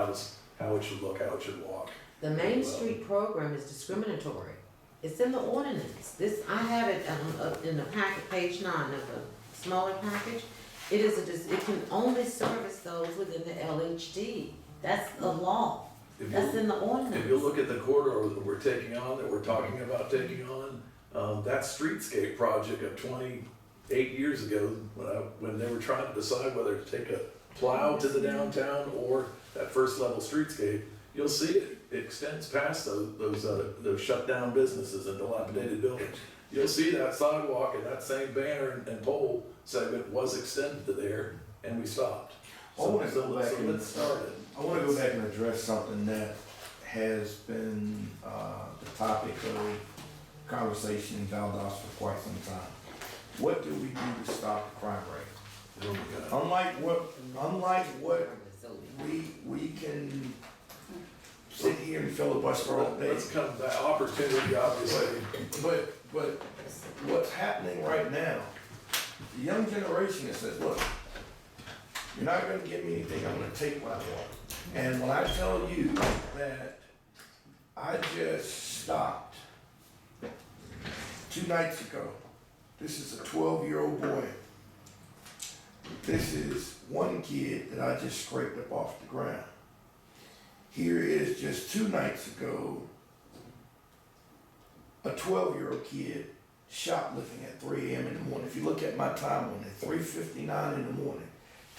how it should look, how it should walk.
The Main Street program is discriminatory. It's in the ordinance. I have it in the packet, page 9 of the smaller package. It can only service those within the LHD. That's the law. That's in the ordinance.
If you look at the corridor that we're taking on, that we're talking about taking on, that streetscape project of 28 years ago, when they were trying to decide whether to take a plow to the downtown or that first level streetscape, you'll see it extends past those shut down businesses and dilapidated buildings. You'll see that sidewalk and that same banner and pole segment was extended to there, and we stopped.
I want to go back
let's start it.
I want to go back and address something that has been the topic of conversation in Valdosta for quite some time. What do we do to stop the crime rate?
Oh my God.
Unlike what we can sit here and filibuster all day.
Let's come back, opportunity, obviously.
But what's happening right now, the young generation that says, look, you're not gonna give me anything, I'm gonna take what I want. And when I tell you that I just stopped 2 nights ago, this is a 12-year-old boy. This is one kid that I just scraped up off the ground. Here is just 2 nights ago, a 12-year-old kid shoplifting at 3 a.m. in the morning. If you look at my time on it, 3:59 in the morning,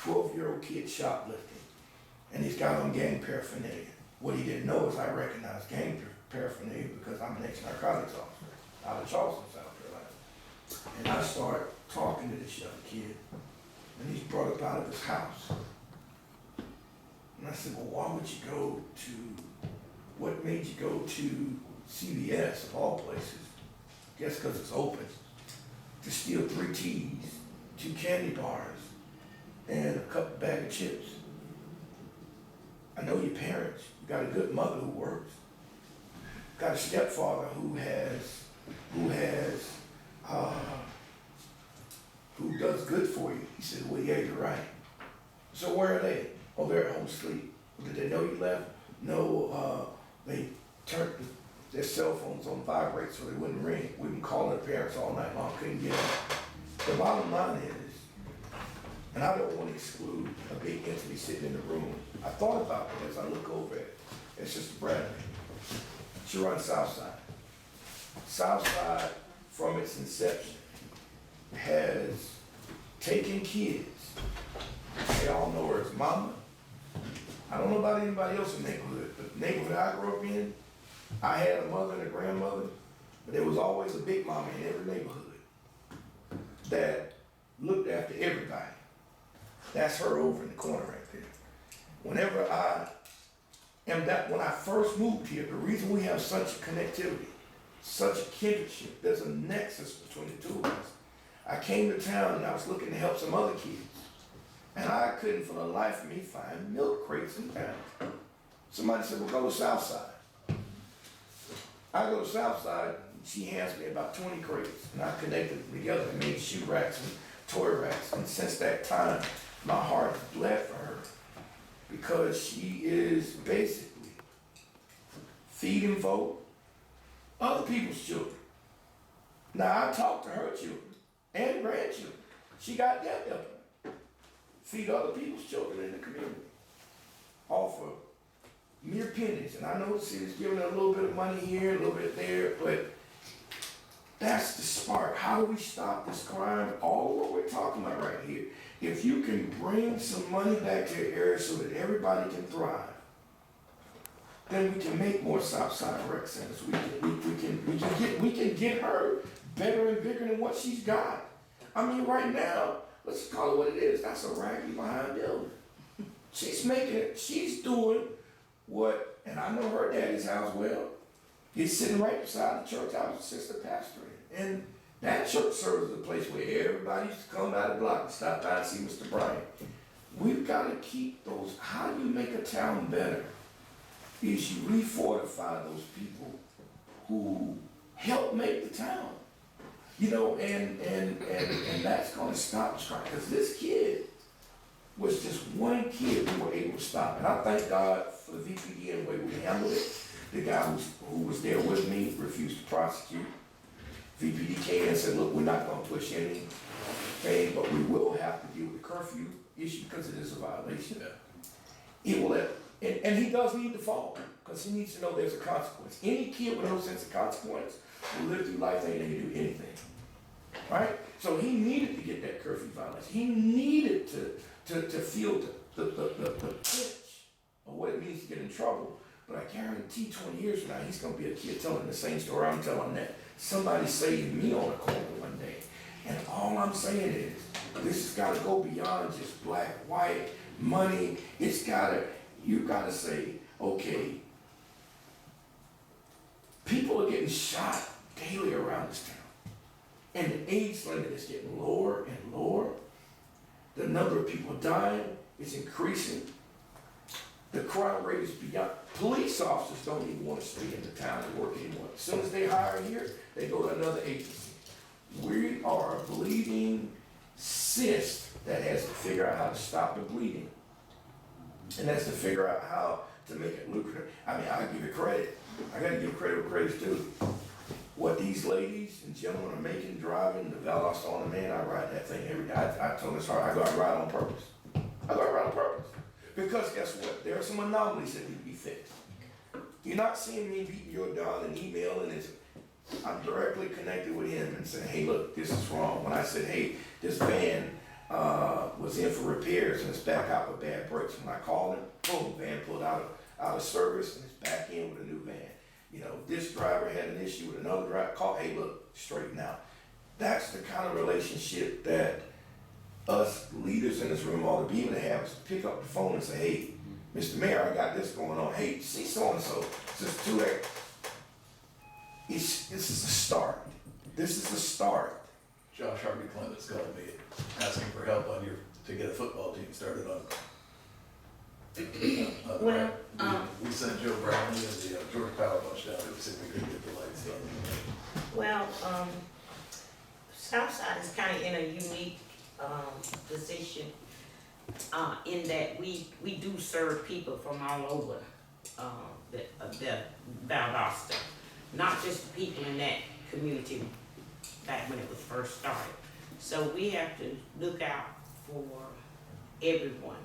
12-year-old kid shoplifting. And he's got on gang paraphernalia. What he didn't know is I recognize gang paraphernalia because I'm an ex-narcotics officer out of Charleston, South Carolina. And I start talking to this young kid, and he's brought up out of his house. And I said, well, why would you go to, what made you go to CVS of all places? Guess because it's open. To steal 3 teas, 2 candy bars, and a bag of chips. I know your parents. You got a good mother who works. Got a stepfather who does good for you. He said, well, yeah, you're right. So where are they? Oh, they're at home asleep. Did they know you left? No, they turned their cell phones on vibrate so they wouldn't ring. We've been calling their parents all night long, couldn't get them. The bottom line is, and I don't want to exclude a big entity sitting in the room. I thought about it as I look over at it. It's Sister Bradley. She runs Southside. Southside, from its inception, has taken kids. They all know her as Mama. I don't know about anybody else in the neighborhood, but the neighborhood I grew up in, I had a mother and a grandmother, but there was always a big mama in every neighborhood that looked after everybody. That's her over in the corner right there. Whenever when I first moved here, the reason we have such a connectivity, such a kinship, there's a nexus between the two of us. I came to town and I was looking to help some other kids. And I couldn't for the life of me find milk crates in town. Somebody said, well, go to Southside. I go to Southside, and she hands me about 20 crates, and I connected them together and made shoe racks and toy racks. And since that time, my heart has bled for her because she is basically feeding folk, other people's children. Now, I talk to her children and grandchildren. She got them helping her feed other people's children in the community, all for mere pennies. And I know the city's giving her a little bit of money here, a little bit there, but that's the spark. How do we stop this crime? All of what we're talking about right here. If you can bring some money back to your area so that everybody can thrive, then we can make more Southside rec centers. We can get her better and bigger than what she's got. I mean, right now, let's call it what it is. That's a raggedy behind building. She's doing what, and I know her daddy's house well. He's sitting right beside the church I was assistant pastor in. And that church serves as a place where everybody used to come by the block and stop by and see Mr. Bryant. We've got to keep those. How do you make a town better? Is you refortify those people who help make the town. You know, and that's going to stop crime. Because this kid was just one kid we were able to stop. And I thank God for the VPD and the way we handled it. The guy who was there with me refused to prosecute. VPD came in and said, look, we're not going to push anything, but we will have to deal with the curfew issue because it is a violation. It will and he does need to fall because he needs to know there's a consequence. Any kid with no sense of consequence will live through life thinking they can do anything. Right? So he needed to get that curfew violation. He needed to feel the pinch of what it means to get in trouble. But I guarantee 20 years from now, he's going to be a kid telling the same story I'm telling, that somebody saved me on a corner one day. And all I'm saying is, this has got to go beyond just black, white, money. You got to say, okay, people are getting shot daily around this town. And the age limit is getting lower and lower. The number of people dying is increasing. The crime rate is beyond, police officers don't even want to stay in the town and work anymore. As soon as they hire here, they go to another agency. We are a bleeding cyst that has to figure out how to stop the bleeding. And that's to figure out how to make it lucrative. I mean, I give it credit. I gotta give credit where credit's due. What these ladies and gentlemen are making driving the Valdosta on the man, I ride that thing every day. I told this hard, I go out and ride on purpose. I go out and ride on purpose. Because guess what? There are some anomalies that need to be fixed. You're not seeing me beating your dog and emailing. I'm directly connected with him and saying, hey, look, this is wrong. When I said, hey, this van was in for repairs and it's back out with bad brakes. When I called him, boom, van pulled out of service and it's back in with a new van. You know, this driver had an issue with another driver. Call, hey, look, straighten out. That's the kind of relationship that us leaders in this room ought to be able to have, is to pick up the phone and say, hey, Mr. Mayor, I got this going on. Hey, see so-and-so. Just do that. This is the start. This is the start.
Josh Harvey Clements called me asking for help to get a football team started on.
Well,
We sent Joe Brownlee and the Georgia Power Bunch down there to see if we could get the lights done.
well, Southside is kind of in a unique position in that we do serve people from all over the Valdosta, not just the people in that community back when it was first started. So we have to look out for everyone.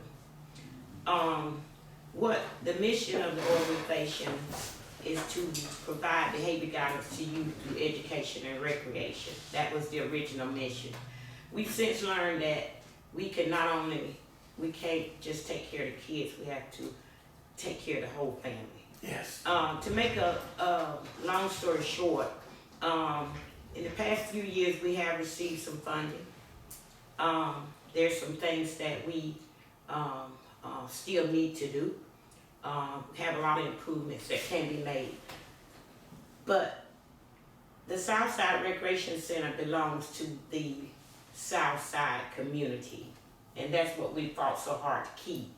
What the mission of the organization is to provide behavior guidance to youth through education and recreation. That was the original mission. We've since learned that we can't just take care of the kids, we have to take care of the whole family.
Yes.
To make a long story short, in the past few years we have received some funding. There's some things that we still need to do. Have a lot of improvements that can be made. But the Southside Recreation Center belongs to the Southside community, and that's what we fought so hard to keep.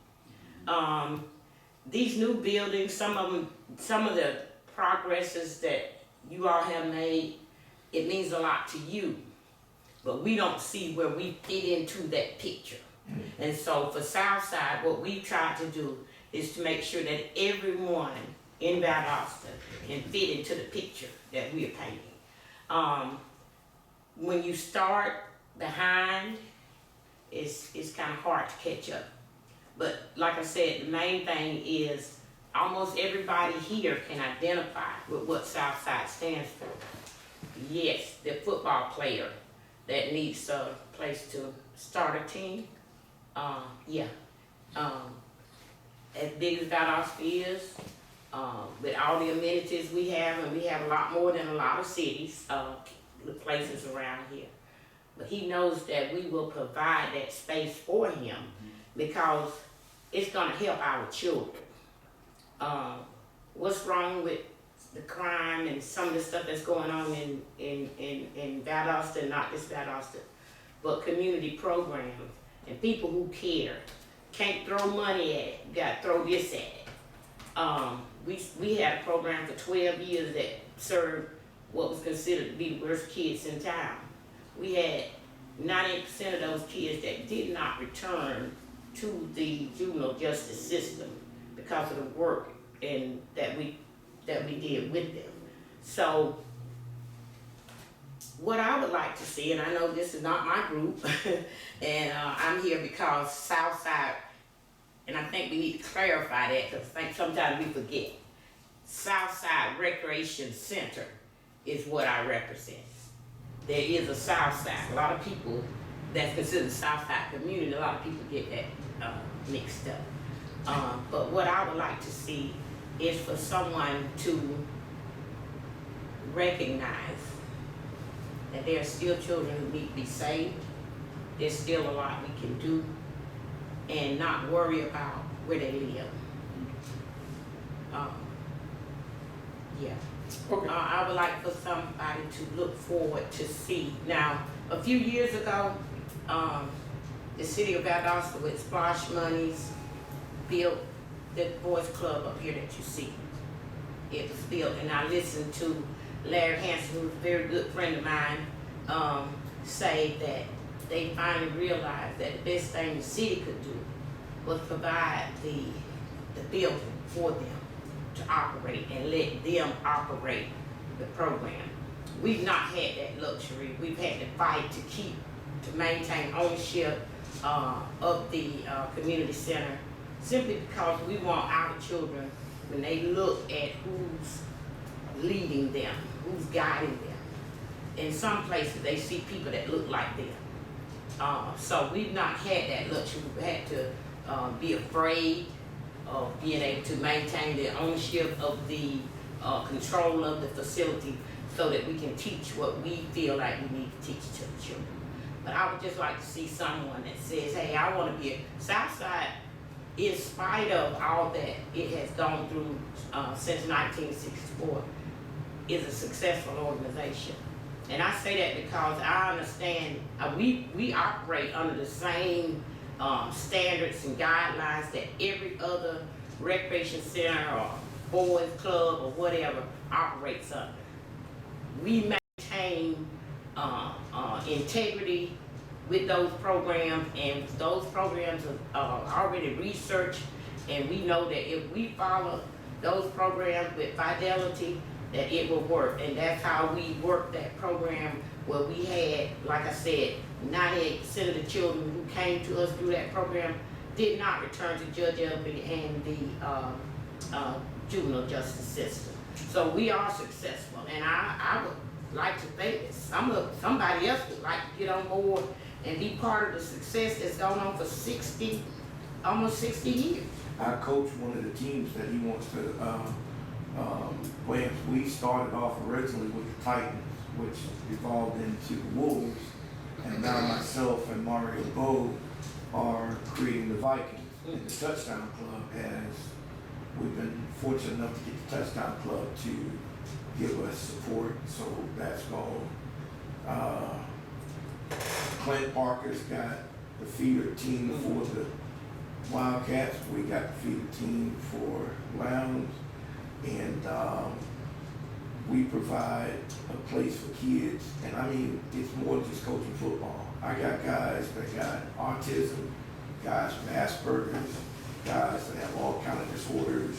These new buildings, some of the progresses that you all have made, it means a lot to you, but we don't see where we fit into that picture. And so for Southside, what we tried to do is to make sure that everyone in Valdosta can fit into the picture that we are painting. When you start behind, it's kind of hard to catch up. But like I said, the main thing is almost everybody here can identify with what Southside stands for. Yes, the football player that needs a place to start a team. As big as Valdosta is, with all the amenities we have, and we have a lot more than a lot of cities, places around here. But he knows that we will provide that space for him because it's gonna help our children. What's wrong with the crime and some of the stuff that's going on in Valdosta, not just Valdosta, but community programs and people who care. Can't throw money at it, you gotta throw this at it. We had a program for 12 years that served what was considered to be the worst kids in town. We had 90% of those kids that did not return to the juvenile justice system because of the work that we did with them. So what I would like to see, and I know this is not my group, and I'm here because Southside, and I think we need to clarify that because I think sometimes we forget. Southside Recreation Center is what I represent. There is a Southside. A lot of people that's considered Southside community, a lot of people get that mixed up. But what I would like to see is for someone to recognize that there are still children who need to be saved. There's still a lot we can do, and not worry about where they live.
Okay.
I would like for somebody to look forward to see. Now, a few years ago, the city of Valdosta with splash monies built
the boys club up here that you see. It was built, and I listened to Larry Hanson, who's a very good friend of mine, say that they finally realized that the best thing the city could do was provide the building for them to operate and let them operate the program. We've not had that luxury. We've had to fight to maintain ownership of the community center, simply because we want our children, when they look at who's leading them, who's guiding them, in some places they see people that look like them. So we've not had that luxury. We've had to be afraid of being able to maintain the ownership of the control of the facility, so that we can teach what we feel like we need to teach to the children. But I would just like to see someone that says, hey, I want to be a Southside, in spite of all that it has gone through since 1964, is a successful organization. And I say that because I understand we operate under the same standards and guidelines that every other recreation center or boys club or whatever operates under. We maintain integrity with those programs, and those programs are already researched, and we know that if we follow those programs with fidelity, that it will work. And that's how we work that program, where we had, like I said, 98% of the children who came to us through that program did not return to Judge Elby and the juvenile justice system. So we are successful, and I would like to think that somebody else would like to get on board and be part of the success that's gone on for almost 60 years.
I coach one of the teams that he wants to play. We started off originally with the Titans, which evolved into the Wolves, and now myself and Mario Bo are creating the Vikings. And the Touchdown Club we've been fortunate enough to get the Touchdown Club to give us support, so that's gone. Clint Parker's got the feeder team for the Wildcats. We got the feeder team for Lounge, and we provide a place for kids. And I mean, it's more than just coaching football. I got guys that got autism, guys with Asperger's, guys that have all kind of disorders,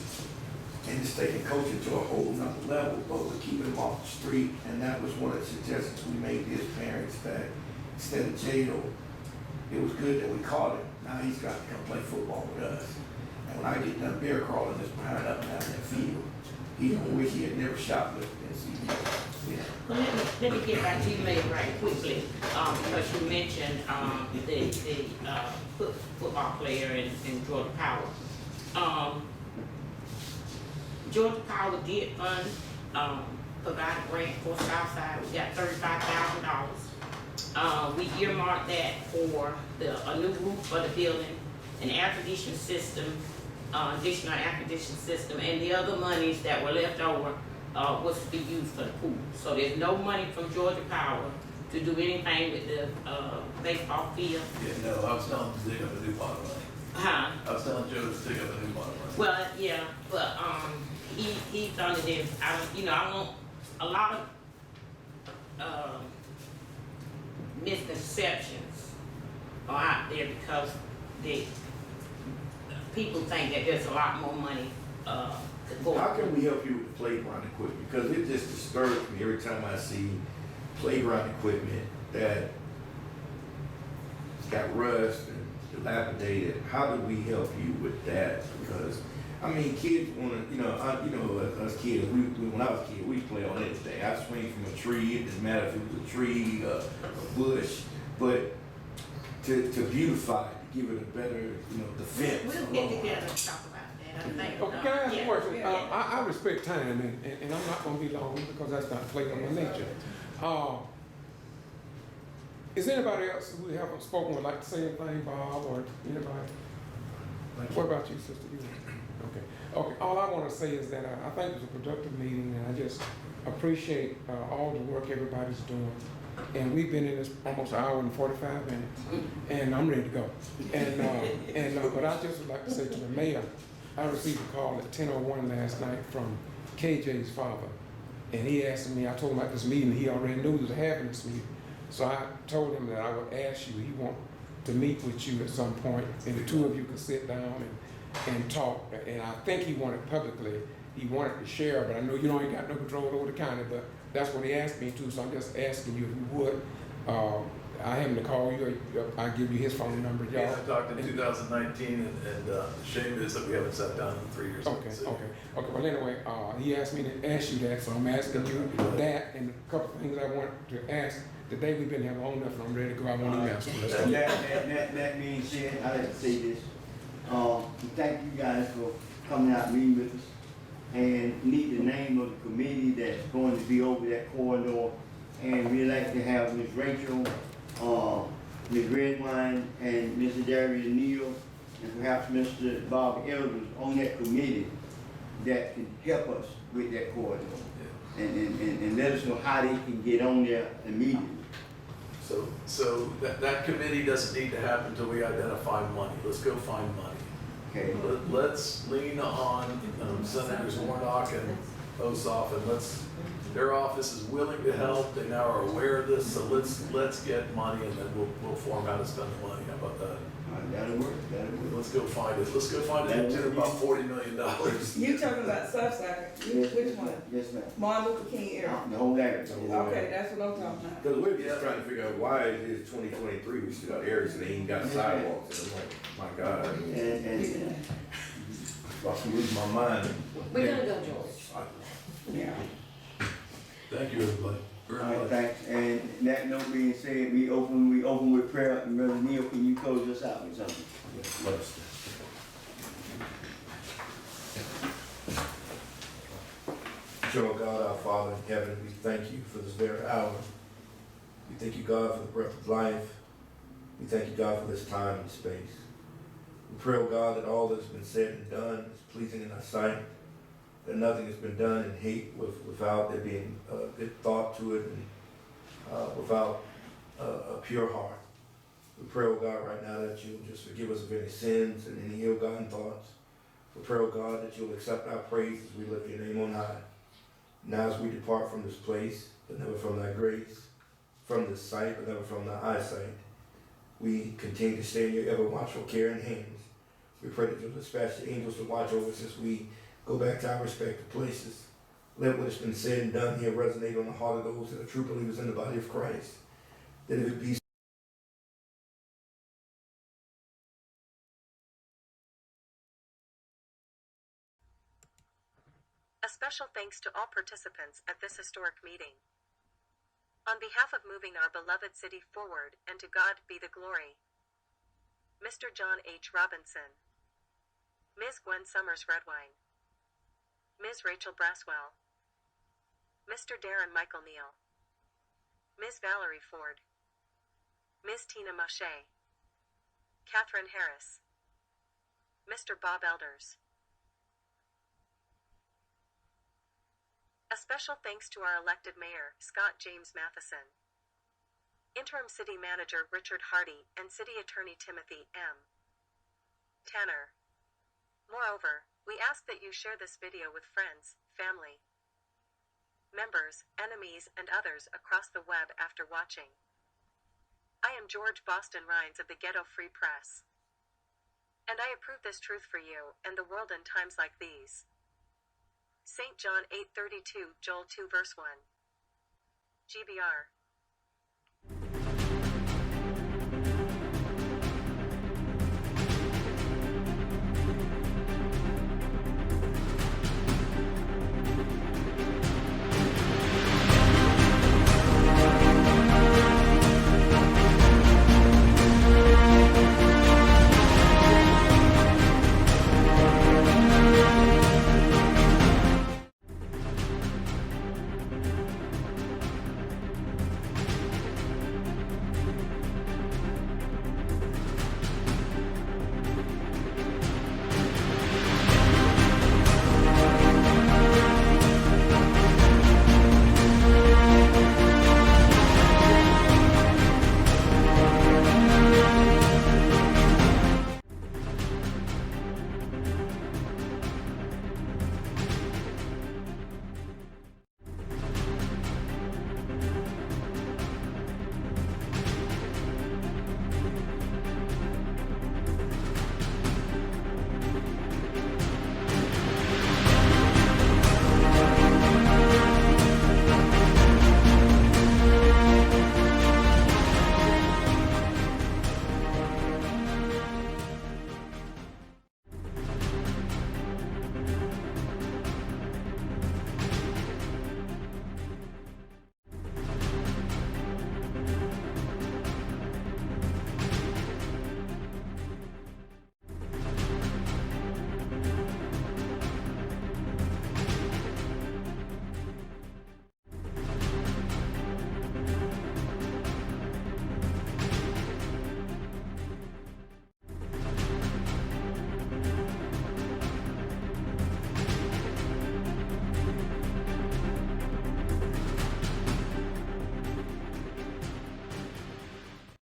and just taking coaching to a whole nother level, but we're keeping them off the street. And that was one of the suggestions we made to his parents, that instead of jail, it was good that we caught him. Now he's got to come play football with us. And when I get done bear crawling this behind up and down that field, he gonna wish he had never shoplifted and see.
Well, let me get back to you later right quickly, because you mentioned the football player in Georgia Power. Georgia Power did fund, provide a grant for Southside. We got $35,000. We earmarked that for a new roof for the building, an air conditioning system, additional air conditioning system, and the other monies that were left over was to be used for the pool. So there's no money from Georgia Power to do anything with the baseball field.
Yeah, no, I was telling him to dig up a new pot of money.
Huh?
I was telling Joe to dig up a new pot of money.
Well, yeah, but he's done it in, I want a lot of misconceptions are out there, because people think that there's a lot more money to go.
How can we help you with the playground equipment? Because it just disturbs me every time I see playground equipment that got rust and dilapidated. How do we help you with that? Because I mean, kids want to, us kids, when I was a kid, we play on anything. I swing from a tree, it doesn't matter if it was a tree, a bush, but to beautify it, to give it a better, defense.
We'll get together and talk about that, I think.
Okay, can I ask a question? I respect time, and I'm not gonna be long, because that's not playing on my nature. Is anybody else who haven't spoken would like to say anything, Bob, or anybody? What about you, sister? Okay. All I want to say is that I think it was a productive meeting, and I just appreciate all the work everybody's doing. And we've been in this almost an hour and 45 minutes, and I'm ready to go. And but I just would like to say to the mayor, I received a call at 10:01 last night from KJ's father, and he asked me, I told him about this meeting, he already knew we was having this meeting. So I told him that I would ask you, he want to meet with you at some point, and the two of you could sit down and talk. And I think he wanted publicly, he wanted to share, but I know you ain't got no control over the county, but that's what he asked me to, so I'm just asking you if you would. I have him to call you, I'll give you his phone number, y'all.
Yeah, I talked in 2019, and the shame is that we haven't sat down in 3 years.
Okay. Well, anyway, he asked me to ask you that, so I'm asking you that, and a couple of things I want to ask. Today we've been here long enough, and I'm ready to go. I want to ask you.
That being said, I'd like to say this. We thank you guys for coming out and meeting with us. And need the name of the committee that's going to be over that corridor. And we'd like to have Ms. Rachel, Ms. Redwine, and Mr. Darius Neal, and perhaps Mr. Bob Elders on that committee that can help us with that corridor. And let us know how they can get on there immediately.
So that committee doesn't need to happen until we identify money. Let's go find money.
Okay.
Let's lean on Senators Warnock and Ossoff, and their office is willing to help. They now are aware of this, so let's get money, and then we'll form how to spend the money. How about that?
That'll work.
Let's go find it. Let's go find it. It's about $40 million.
You talking about Southside? Which one?
Yes, ma'am.
Martin Luther King era?
The whole area.
Okay, that's what I'm talking about.
Because we're just trying to figure out why it is 2023, we still got areas and they ain't got sidewalks, and I'm like, my God.
And
About to lose my mind.
We're gonna go, George.
Yeah.
Thank you, everybody. Very
all right,
much.
thanks. And that note being said, we open with prayer. And Brother Neil, can you close us out with something?
Yes, bless. Eternal God, our Father in heaven, we thank you for this very hour. We thank you, God, for the breath of life. We thank you, God, for this time and space. We pray, oh God, that all that's been said and done is pleasing in our sight, that nothing has been done in hate without there being a good thought to it, and without a pure heart. We pray, oh God, right now that you'll just forgive us of any sins and any ill-gotten thoughts. We pray, oh God, that you'll accept our praise as we lift your name on high. Now as we depart from this place, but never from thy grace, from this sight, but never from thy eyesight, we continue to stay in your ever watchful care and hands. We pray that you'll dispatch the angels to watch over us as we go back to our respective places. Let what has been said and done here resonate on the heart of those that are true believers in the body of Christ. That if it be
A special thanks to all participants at this historic meeting. On behalf of moving our beloved city forward, and to God be the glory. Mr. John H. Robinson, Ms. Gwen Summers Redwine, Ms. Rachel Braswell, Mr. Darren Michael Neal, Ms. Valerie Ford, Ms. Tina Mache, Catherine Harris, Mr. Bob Elders. A special thanks to our elected mayor, Scott James Matheson, interim city manager Richard Hardy, and city attorney Timothy M. Tanner. Moreover, we ask that you share this video with friends, family, members, enemies, and others across the web after watching. I am George Boston Rhines of the Ghetto Free Press, and I approve this truth for you and the world in times like these. St. John 8:32, Joel 2 verse 1. G.B.R.